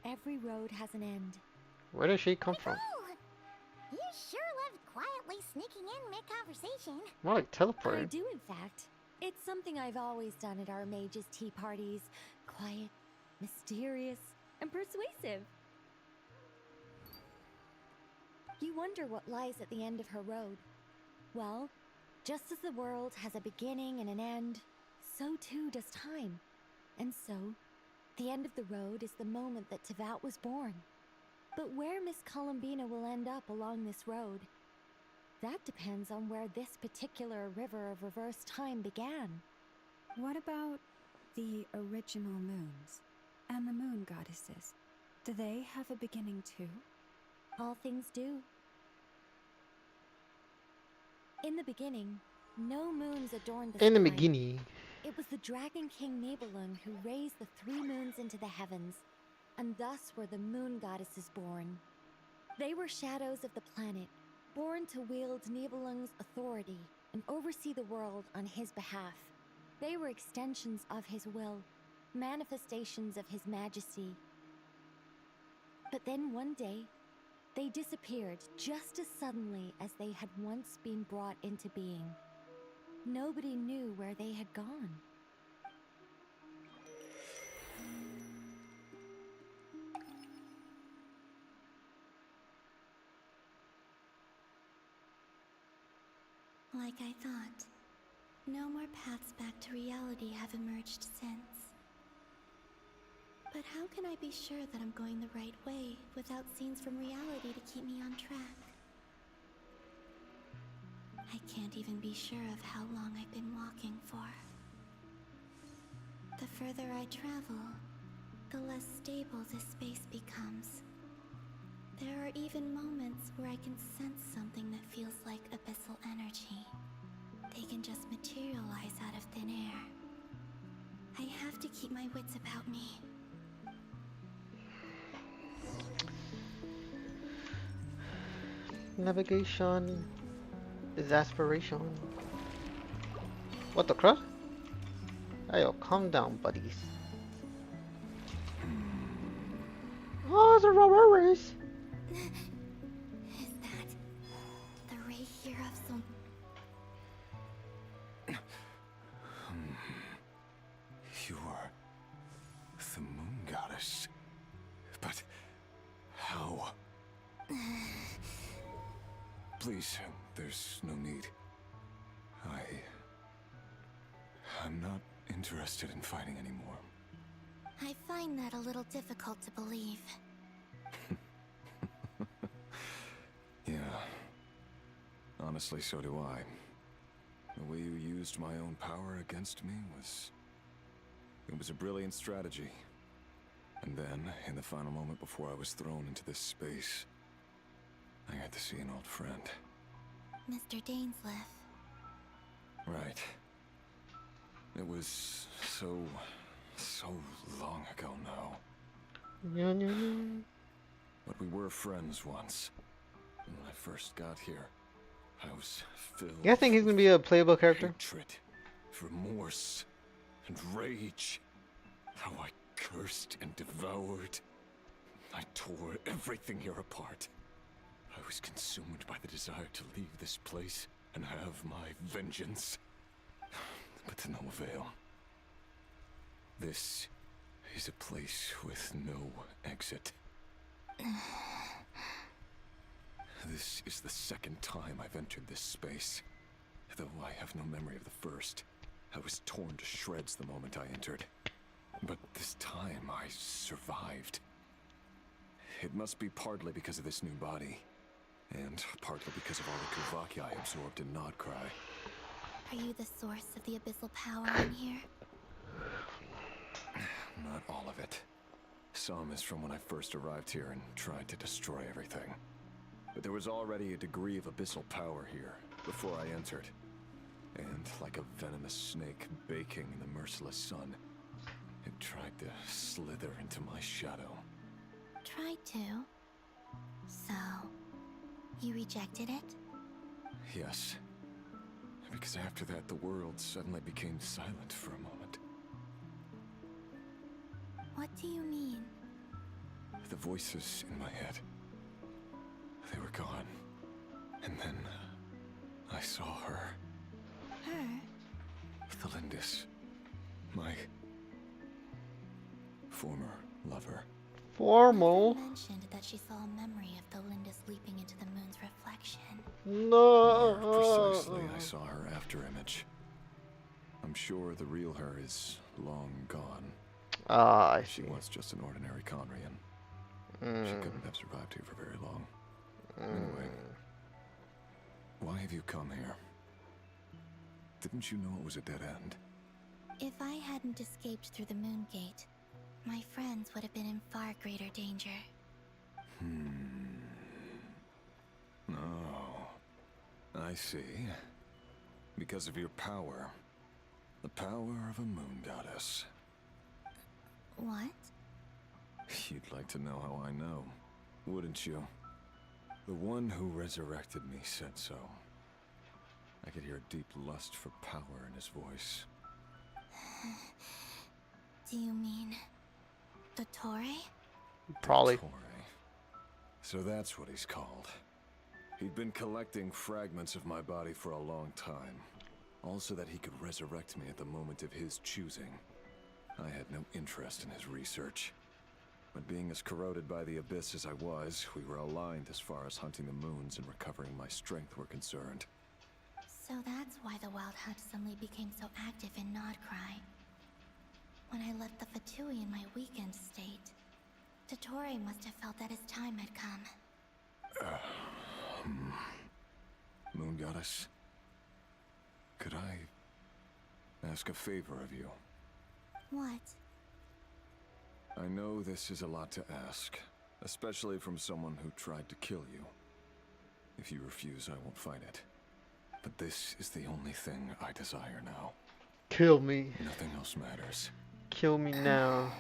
Every road has an end. Where did she come from? You sure love quietly sneaking in mid-conversation. More like I teleporting. do, in fact. It's something I've always done at our mages' tea parties. Quiet, mysterious, and persuasive. You wonder what lies at the end of her road. Well, just as the world has a beginning and an end, so too does time. And so, the end of the road is the moment that Tevat was born. But where Miss Columbina will end up along this road, that depends on where this particular river of reverse time began. What about the original moons and the moon goddesses? Do they have a beginning too? All things do. In the beginning, no moons adorned the In the sky. beginning. It was the Dragon King Nibelung who raised the 3 moons into the heavens, and thus were the moon goddesses born. They were shadows of the planet, born to wield Nibelung's authority and oversee the world on his behalf. They were extensions of his will, manifestations of his majesty. But then one day, they disappeared just as suddenly as they had once been brought into being. Nobody knew where they had gone. Like I thought, no more paths back to reality have emerged since. But how can I be sure that I'm going the right way without scenes from reality to keep me on track? I can't even be sure of how long I've been walking for. The further I travel, the less stable this space becomes. There are even moments where I can sense something that feels like abyssal energy. They can just materialize out of thin air. I have to keep my wits about me. Navigation is aspiration. What the crap? Hey, yo, calm down, buddies. Oh, it's a rubber race. Is that the ray here of some... You are the moon goddess. But how? Please, there's no need. I'm not interested in fighting anymore. I find that a little difficult to believe. Yeah. Honestly, so do I. The way you used my own power against me was... It was a brilliant strategy. And then, in the final moment before I was thrown into this space, I got to see an old friend. Mr. Dainsleif. Right. It was so long ago now. But we were friends once. When I first got here, I was filled You guys think he's gonna be a playable character? hatred, remorse, and rage. How I cursed and devoured. I tore everything here apart. I was consumed by the desire to leave this place and have my vengeance. But to no avail. This is a place with no exit. This is the second time I've entered this space. Though I have no memory of the first. I was torn to shreds the moment I entered. But this time I survived. It must be partly because of this new body. And partly because of all the Kuvaki I absorbed in Nodcry. Are you the source of the abyssal power in here? Not all of it. Some is from when I first arrived here and tried to destroy everything. But there was already a degree of abyssal power here before I entered. And like a venomous snake baking in the merciless sun, it tried to slither into my shadow. Tried to? So, you rejected it? Yes. Because after that, the world suddenly became silent for a moment. What do you mean? The voices in my head, they were gone. And then I saw her. Her? Thalindis. My former lover. Formal? Mother mentioned that she saw a memory of Thalindis leaping into the moon's reflection. No. More precisely, I saw her after image. I'm sure the real her is long gone. Ah, I She see. was just an ordinary Conrian. She couldn't have survived here for very long. Anyway, why have you come here? Didn't you know it was a dead end? If I hadn't escaped through the moon gate, my friends would have been in far greater danger. Oh, I see. Because of your power. The power of a moon goddess. What? You'd like to know how I know, wouldn't you? The one who resurrected me said so. I could hear deep lust for power in his voice. Do you mean... Dottore? Probably. Dottore. So that's what he's called. He'd been collecting fragments of my body for a long time. Also that he could resurrect me at the moment of his choosing. I had no interest in his research. But being as corroded by the abyss as I was, we were aligned as far as hunting the moons and recovering my strength were concerned. So that's why the Wild Hunt suddenly became so active in Nodcry. When I left the Fatui in my weakened state, Dottore must have felt that his time had come. Moon Goddess, could I ask a favor of you? What? I know this is a lot to ask, especially from someone who tried to kill you. If you refuse, I won't fight it. But this is the only thing I desire now. Kill me. Nothing else matters. Kill me now.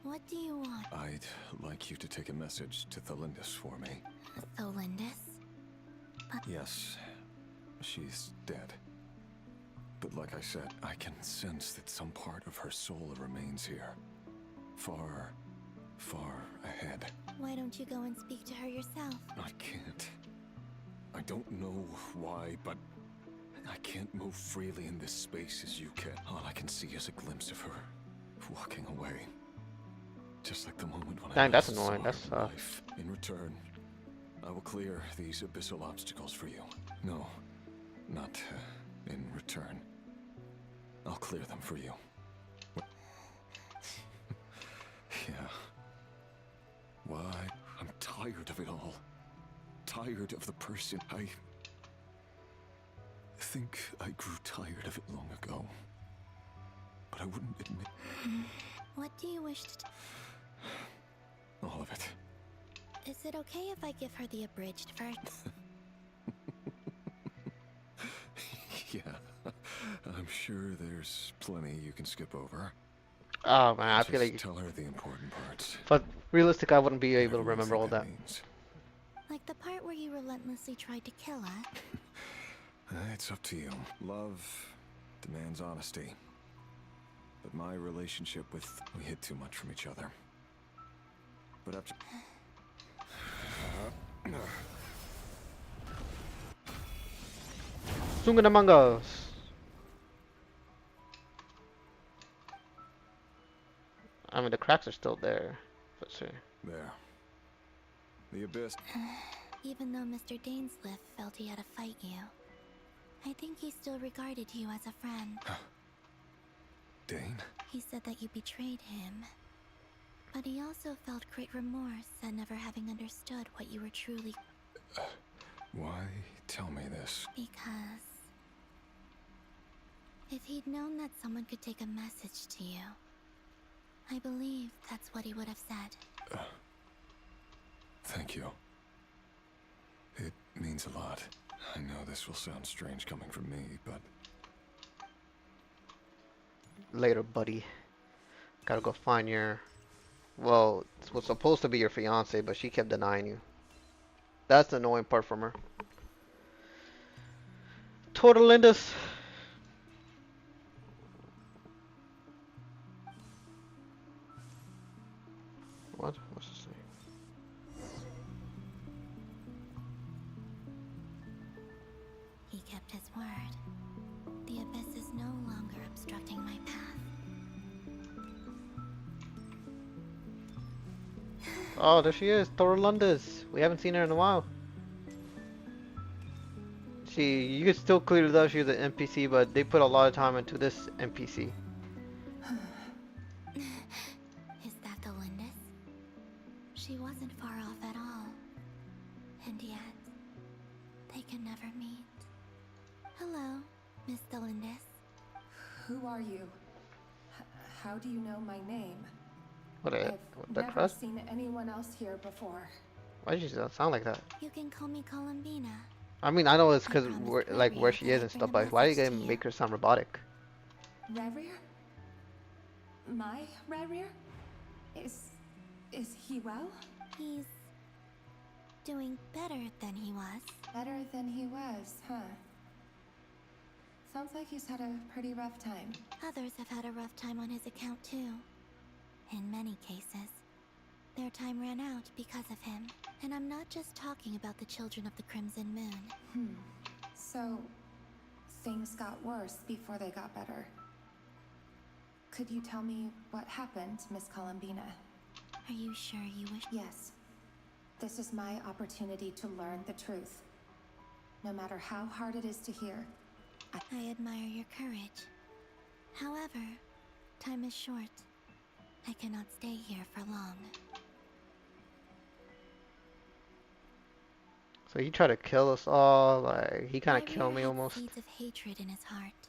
What do you want? I'd like you to take a message to Thalindis for me. Thalindis? But... Yes, she's dead. But like I said, I can sense that some part of her soul remains here. Far, far ahead. Why don't you go and speak to her yourself? I can't. I don't know why, but I can't move freely in this space as you can. All I can see is a glimpse of her walking away. Just like the moment when I Dang, that's last annoying. saw That's her life. In return, I will clear these abyssal obstacles for you. No, not in return. I'll clear them for you. Yeah. Why? I'm tired of it all. Tired of the person. I think I grew tired of it long ago. But I wouldn't admit. What do you wish to... All of it. Is it okay if I give her the abridged version? Yeah. I'm sure there's plenty you can skip over. Oh man, I Just feel like. tell her the important parts. But realistic, I wouldn't be able to Whatever you remember all think that. means. Like the part where you relentlessly tried to kill us? It's up to you. Love demands honesty. But my relationship with... We hid too much from each other. But after... Sungin Among Us. I mean, the cracks are still there, but sure. There. The abyss. Even though Mr. Dainsliff felt he had to fight you, I think he still regarded you as a friend. Dane? He said that you betrayed him. But he also felt great remorse at never having understood what you were truly... Why tell me this? Because... If he'd known that someone could take a message to you, I believe that's what he would have said. Thank you. It means a lot. I know this will sound strange coming from me, but... Later, buddy. Gotta go find your... Well, it was supposed to be your fiance, but she kept denying you. That's the annoying part from her. Tordelindus. What? What's this saying? He kept his word. The abyss is no longer obstructing my path. Oh, there she is, Tordelindus. We haven't seen her in a while. You could still clearly tell she's an NPC, but they put a lot of time into this NPC. Is that the Lindis? She wasn't far off at all. And yet, they can never meet. Hello, Miss Delindis. Who are you? How do you know my name? What I've the never crust? seen anyone else here before. Why did she sound like that? You can call me COLUMBINA. I mean, I know it's because like where she is and stuff, but why are you gonna make her sound robotic? Rerir? My Rerir? Is he well? He's doing better than he was. Better than he was, huh? Sounds like he's had a pretty rough time. Others have had a rough time on his account too. In many cases, their time ran out because of him. And I'm not just talking about the children of the Crimson Moon. So, things got worse before they got better. Could you tell me what happened, Miss Columbina? Are you sure you wish? Yes. This is my opportunity to learn the truth. No matter how hard it is to hear. I admire your courage. However, time is short. I cannot stay here for long. So he tried to kill us all, like he kind of killed me almost. Seeds of hatred in his heart,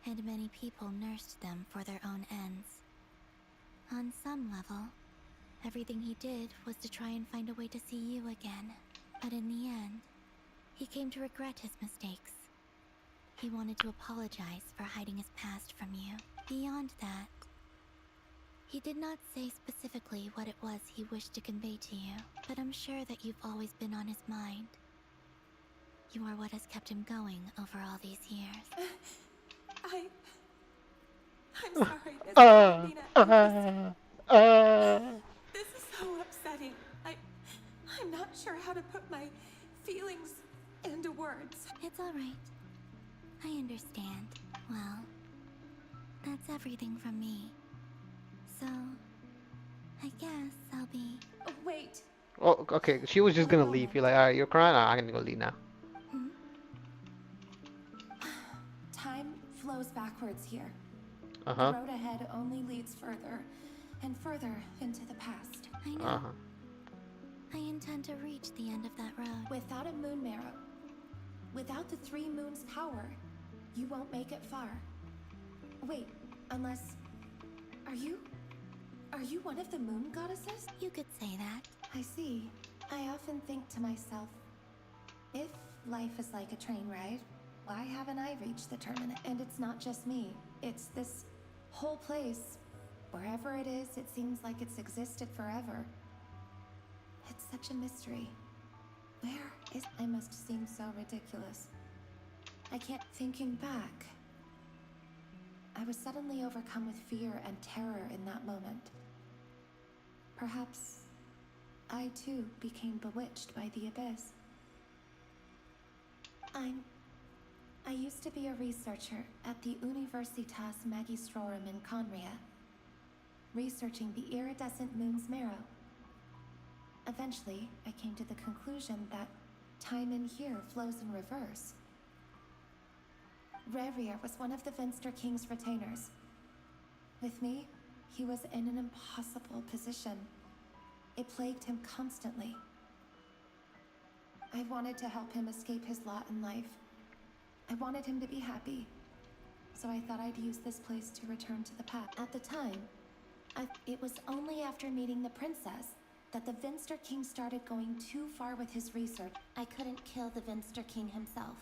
and many people nursed them for their own ends. On some level, everything he did was to try and find a way to see you again. But in the end, he came to regret his mistakes. He wanted to apologize for hiding his past from you. Beyond that, he did not say specifically what it was he wished to convey to you, but I'm sure that you've always been on his mind. You are what has kept him going over all these years. I'm sorry, Miss Columbina. This is so upsetting. I'm not sure how to put my feelings into words. It's all right. I understand. Well, that's everything from me. So, I guess I'll be... Oh, wait. Oh, okay. She was just gonna leave. You're like, alright, you're crying? I'm gonna go leave now. Time flows backwards here. Uh-huh. The road ahead only leads further and further into the past. I know. Uh-huh. I intend to reach the end of that road. Without a moon marrow, without the three moons' power, you won't make it far. Wait, unless... Are you one of the moon goddesses? You could say that. I see. I often think to myself, if life is like a train ride, why haven't I reached the terminus? And it's not just me. It's this whole place. Wherever it is, it seems like it's existed forever. It's such a mystery. Where is... I must seem so ridiculous. I can't... Thinking back, I was suddenly overcome with fear and terror in that moment. Perhaps I too became bewitched by the abyss. I used to be a researcher at the Universitas Magistrorum in Conria, researching the iridescent moon's marrow. Eventually, I came to the conclusion that time in here flows in reverse. Rerir was one of the Venster King's retainers. With me, he was in an impossible position. It plagued him constantly. I wanted to help him escape his lot in life. I wanted him to be happy. so I thought I'd use this place to return to the past. At the time, it was only after meeting the princess that the Vinster King started going too far with his research. I couldn't kill the Vinster King himself,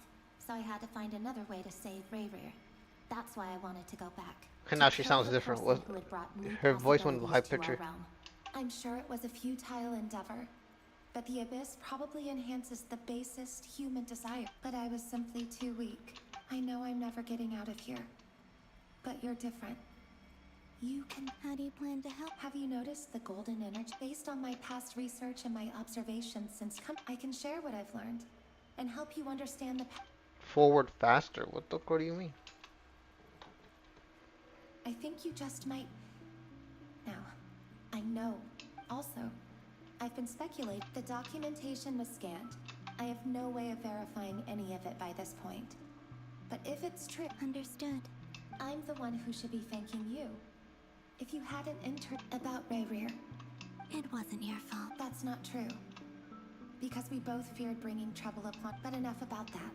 so I had to find another way to save Rayrir. That's why I wanted to go back. And now she sounds different. Her voice went high pitcher. I'm sure it was a futile endeavor, but the abyss probably enhances the basest human desire. But I was simply too weak. I know I'm never getting out of here, but you're different. You can. How do you plan to help? Have you noticed the golden energy? Based on my past research and my observations since I can share what I've learned and help you understand the. Forward faster. What the fuck do you mean? I think you just might. Now, I know. Also, I've been speculating. The documentation was scanned. I have no way of verifying any of it by this point. But if it's true. Understood. I'm the one who should be thanking you. If you hadn't about Rayrir. It wasn't your fault. That's not true. Because we both feared bringing trouble upon. But enough about that.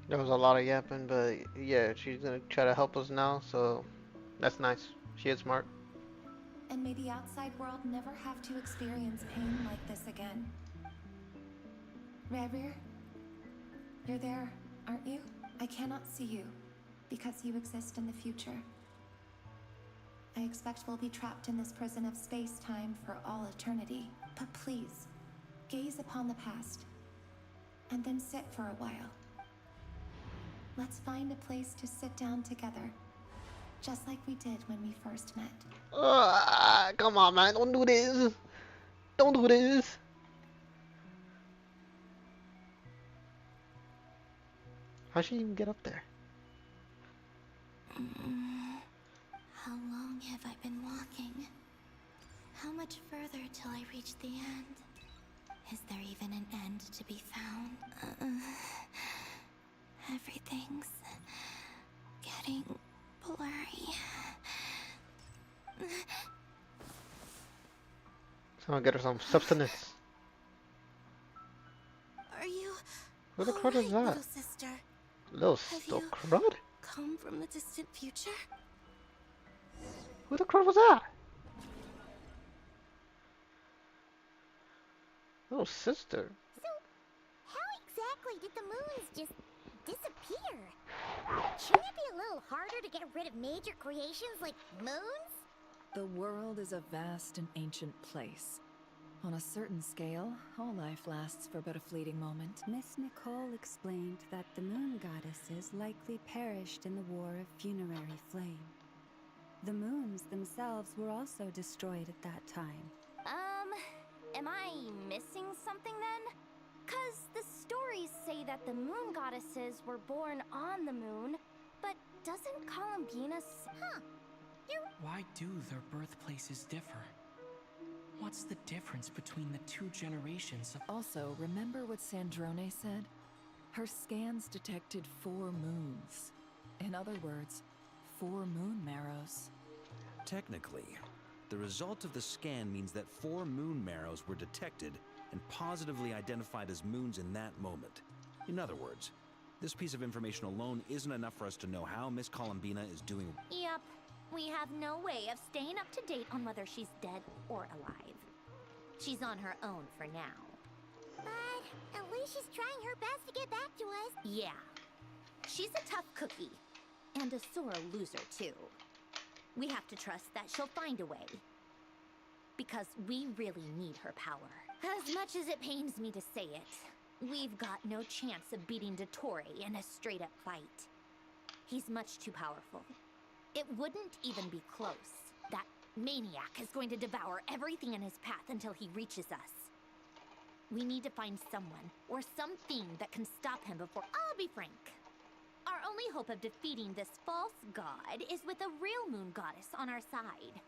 There was a lot of yapping, but yeah, she's gonna try to help us now, so that's nice. She is smart. And may the outside world never have to experience pain like this again. Rayrir, you're there, aren't you? I cannot see you, because you exist in the future. I expect we'll be trapped in this prison of space-time for all eternity. But please, gaze upon the past, and then sit for a while. Let's find a place to sit down together, just like we did when we first met. Come on, man, don't do this. Don't do this. How'd she even get up there? How long have I been walking? How much further till I reach the end? Is there even an end to be found? Everything's getting blurry. Someone get her some substance. Are you? Who the crud is that? Little sister. Little crud? Come from the distant future? Who the crud was that? Little sister. So, how exactly did the moons just disappear? Shouldn't it be a little harder to get rid of major creations like moons? The world is a vast and ancient place. On a certain scale, all life lasts for but a fleeting moment. Miss Nicole explained that the moon goddesses likely perished in the War of Funerary Flame. The moons themselves were also destroyed at that time. Am I missing something then? 'Cause the stories say that the moon goddesses were born on the moon, but doesn't COLUMBINA Why do their birthplaces differ? What's the difference between the two generations of... Also, remember what Sandrone said? Her scans detected 4 moons. In other words, 4 moon marrows. Technically, the result of the scan means that 4 moon marrows were detected and positively identified as moons in that moment. In other words, this piece of information alone isn't enough for us to know how Miss Columbina is doing. Yep. We have no way of staying up to date on whether she's dead or alive. She's on her own for now. But at least she's trying her best to get back to us. Yeah. She's a tough cookie. And a sore loser, too. We have to trust that she'll find a way. Because we really need her power. As much as it pains me to say it, we've got no chance of beating Dottore in a straight-up fight. He's much too powerful. It wouldn't even be close. That maniac is going to devour everything in his path until he reaches us. We need to find someone, or something that can stop him before... I'll be frank. Our only hope of defeating this false god is with a real moon goddess on our side.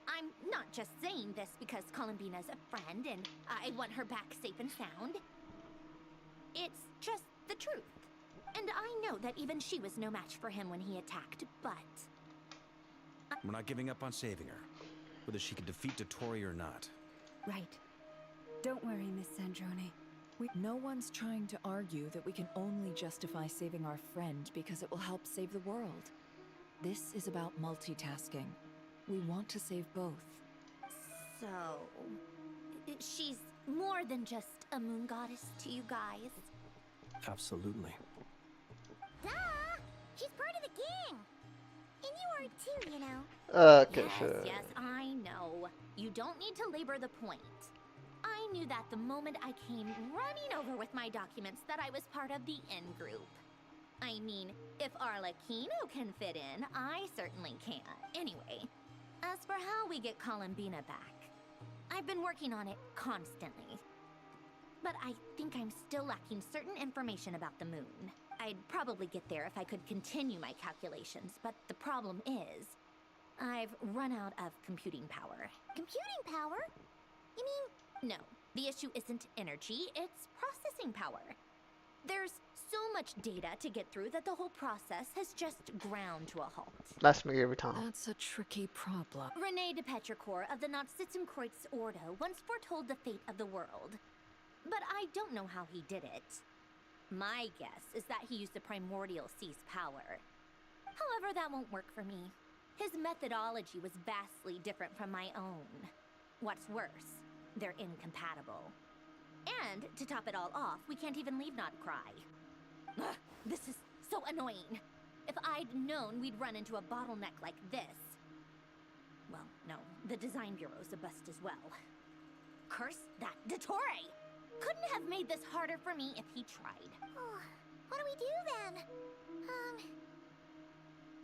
I'm not just saying this because Columbina's a friend and I want her back safe and sound. It's just the truth. And I know that even she was no match for him when he attacked, but... We're not giving up on saving her, whether she can defeat Dottore or not. Right. Don't worry, Miss Sandrone. No one's trying to argue that we can only justify saving our friend because it will help save the world. This is about multitasking. We want to save both. So, she's more than just a moon goddess to you guys. Absolutely. Duh! She's part of the gang! And you are too, you know. Okay, yes, sure. yes, I know. You don't need to labor the point. I knew that the moment I came running over with my documents that I was part of the in-group. I mean, if Arlecchino can fit in, I certainly can. Anyway, as for how we get Columbina back, I've been working on it constantly. But I think I'm still lacking certain information about the moon. I'd probably get there if I could continue my calculations, but the problem is, I've run out of computing power. Computing power? You mean? No, the issue isn't energy, it's processing power. There's so much data to get through that the whole process has just ground to a halt. That's me every time. That's a tricky problem. René de Petrichor of the Nazissenkreuz Ordo once foretold the fate of the world. But I don't know how he did it. My guess is that he used the primordial sea's power. However, that won't work for me. His methodology was vastly different from my own. What's worse, they're incompatible. And, to top it all off, we can't even leave Notcry. Ugh, this is so annoying. If I'd known we'd run into a bottleneck like this... Well, no, the design bureau's a bust as well. Curse that Dottore! Couldn't have made this harder for me if he tried. Oh, what do we do then?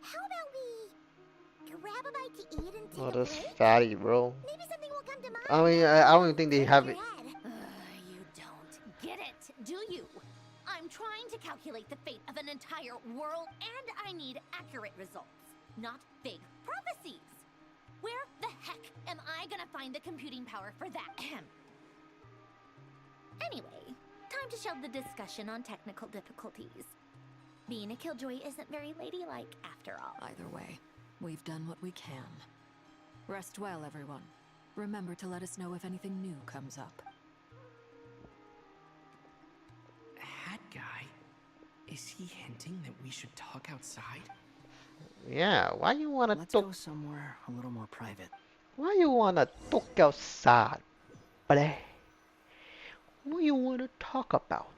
How about we grab a bite to eat and take Oh, a this break? fatty, bro. Maybe something will come to mind. I mean, I don't even think they have it. You don't get it, do you? I'm trying to calculate the fate of an entire world, and I need accurate results, not vague prophecies. Where the heck am I gonna find the computing power for that? Anyway, time to shelve the discussion on technical difficulties. Being a killjoy isn't very ladylike, after all. Either way, we've done what we can. Rest well, everyone. Remember to let us know if anything new comes up. Hat guy? Is he hinting that we should talk outside? Yeah, why you wanna Let's talk? go somewhere a little more private. Why you wanna talk outside, buddy? What you wanna talk about?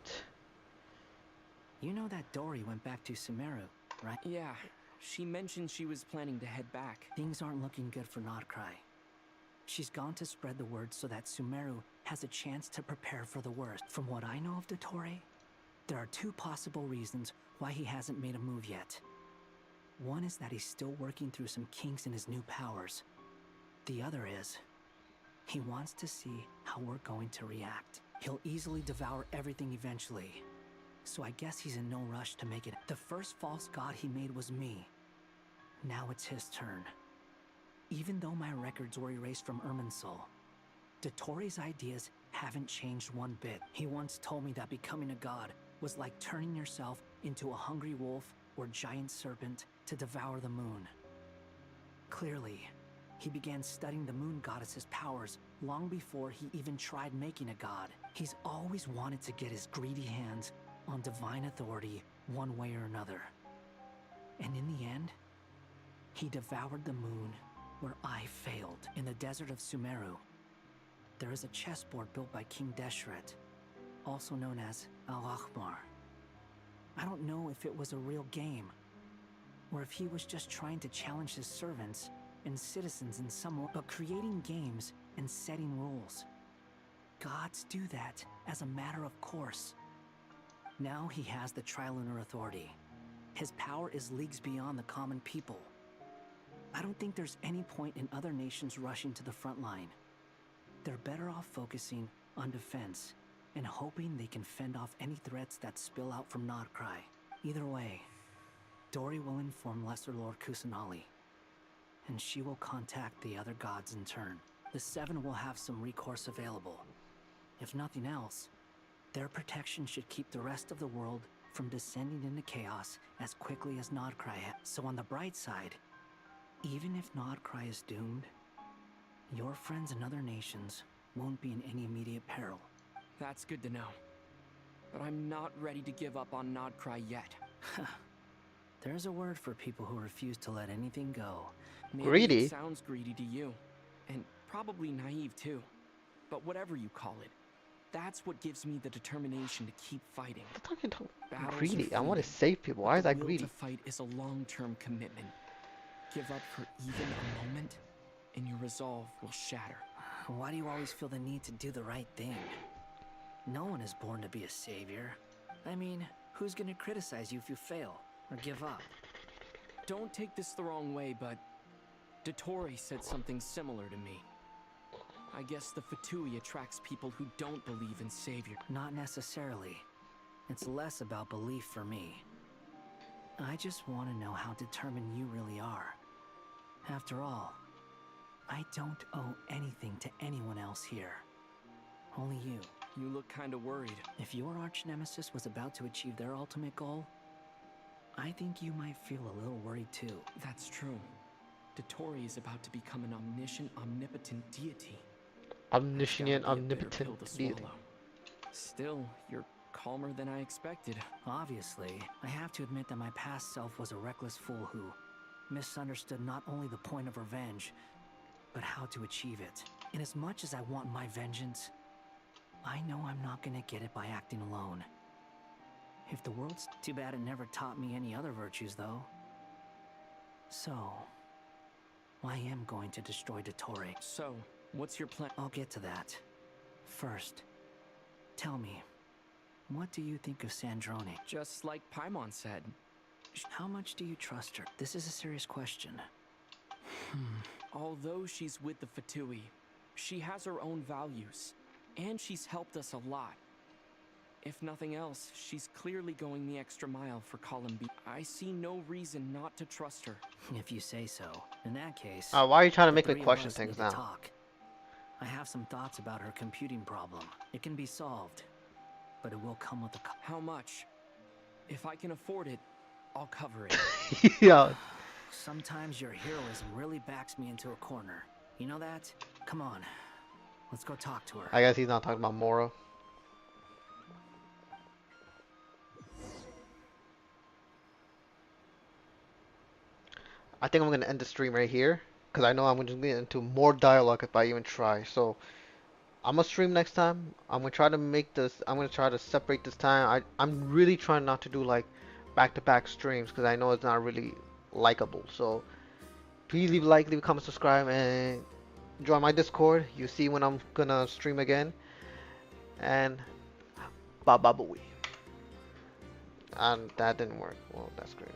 You know that Dory went back to Sumeru, right? Yeah, she mentioned she was planning to head back. Things aren't looking good for Notcry. She's gone to spread the word so that Sumeru has a chance to prepare for the worst. From what I know of Dottore, there are two possible reasons why he hasn't made a move yet. One is that he's still working through some kinks in his new powers. The other is, he wants to see how we're going to react. He'll easily devour everything eventually, so I guess he's in no rush to make it. The first false god he made was me. Now it's his turn. Even though my records were erased from Irminsul, Dottore's ideas haven't changed one bit. He once told me that becoming a god was like turning yourself into a hungry wolf or giant serpent to devour the moon. Clearly, he began studying the moon goddess's powers long before he even tried making a god. He's always wanted to get his greedy hands on divine authority one way or another. And in the end, he devoured the moon where I failed. In the desert of Sumeru, there is a chessboard built by King Deshret, also known as Al-Akhmar. I don't know if it was a real game, or if he was just trying to challenge his servants and citizens in some way, but creating games and setting rules. Gods do that as a matter of course. Now he has the Trilunar Authority. His power is leagues beyond the common people. I don't think there's any point in other nations rushing to the front line. They're better off focusing on defense and hoping they can fend off any threats that spill out from Notcry. Either way, Dory will inform Lesser Lord Kusanali, and she will contact the other gods in turn. The Seven will have some recourse available. If nothing else, their protection should keep the rest of the world from descending into chaos as quickly as Notcry has. So on the bright side, even if Notcry is doomed, your friends in other nations won't be in any immediate peril. That's good to know. but I'm not ready to give up on Nodcry yet. There's a word for people who refuse to let anything go. Maybe Greedy? it sounds greedy to you, and probably naive too. But whatever you call it, that's what gives me the determination to keep fighting. I'm talking to Battles are greedy. I want to fleeting, save people. but Why is the that will greedy? to fight is a long-term commitment. Give up for even a moment, and your resolve will shatter. Why do you always feel the need to do the right thing? No one is born to be a savior. I mean, who's gonna criticize you if you fail or give up? Don't take this the wrong way, but Dottore said something similar to me. I guess the Fatui attracts people who don't believe in savior. Not necessarily. It's less about belief for me. I just want to know how determined you really are. After all, I don't owe anything to anyone else here. Only you. You look kinda worried. If your arch-nemesis was about to achieve their ultimate goal, I think you might feel a little worried too. That's true. Dottore is about to become an omniscient, omnipotent deity. Omniscient, omnipotent deity. Still, you're calmer than I expected. Obviously, I have to admit that my past self was a reckless fool who misunderstood not only the point of revenge, but how to achieve it. And as much as I want my vengeance, I know I'm not gonna get it by acting alone. If the world's too bad it never taught me any other virtues, though. So, I am going to destroy Dottore. So, what's your plan? I'll get to that. First, tell me, what do you think of Sandrone? Just like Paimon said. How much do you trust her? This is a serious question. Although she's with the Fatui, she has her own values, and she's helped us a lot. If nothing else, she's clearly going the extra mile for COLUMBINA. I see no reason not to trust her. If you say so. In that case... Why are you trying to the make me three of question us things need to now? talk. I have some thoughts about her computing problem. It can be solved, but it will come with a cost. How much? If I can afford it, I'll cover it. Yeah. Sometimes your heroism really backs me into a corner. You know that? Come on. Let's go talk to her. I guess he's not talking about Moro. I think I'm gonna end the stream right here because I know I'm gonna get into more dialogue if I even try. So I'm gonna stream next time. I'm gonna try to make this. I'm gonna try to separate this time. I'm really trying not to do like back-to-back streams because I know it's not really likable. So please leave a like, leave a comment, subscribe, and join my Discord. You see when I'm gonna stream again. And bye bye bye. And that didn't work. Well, that's great.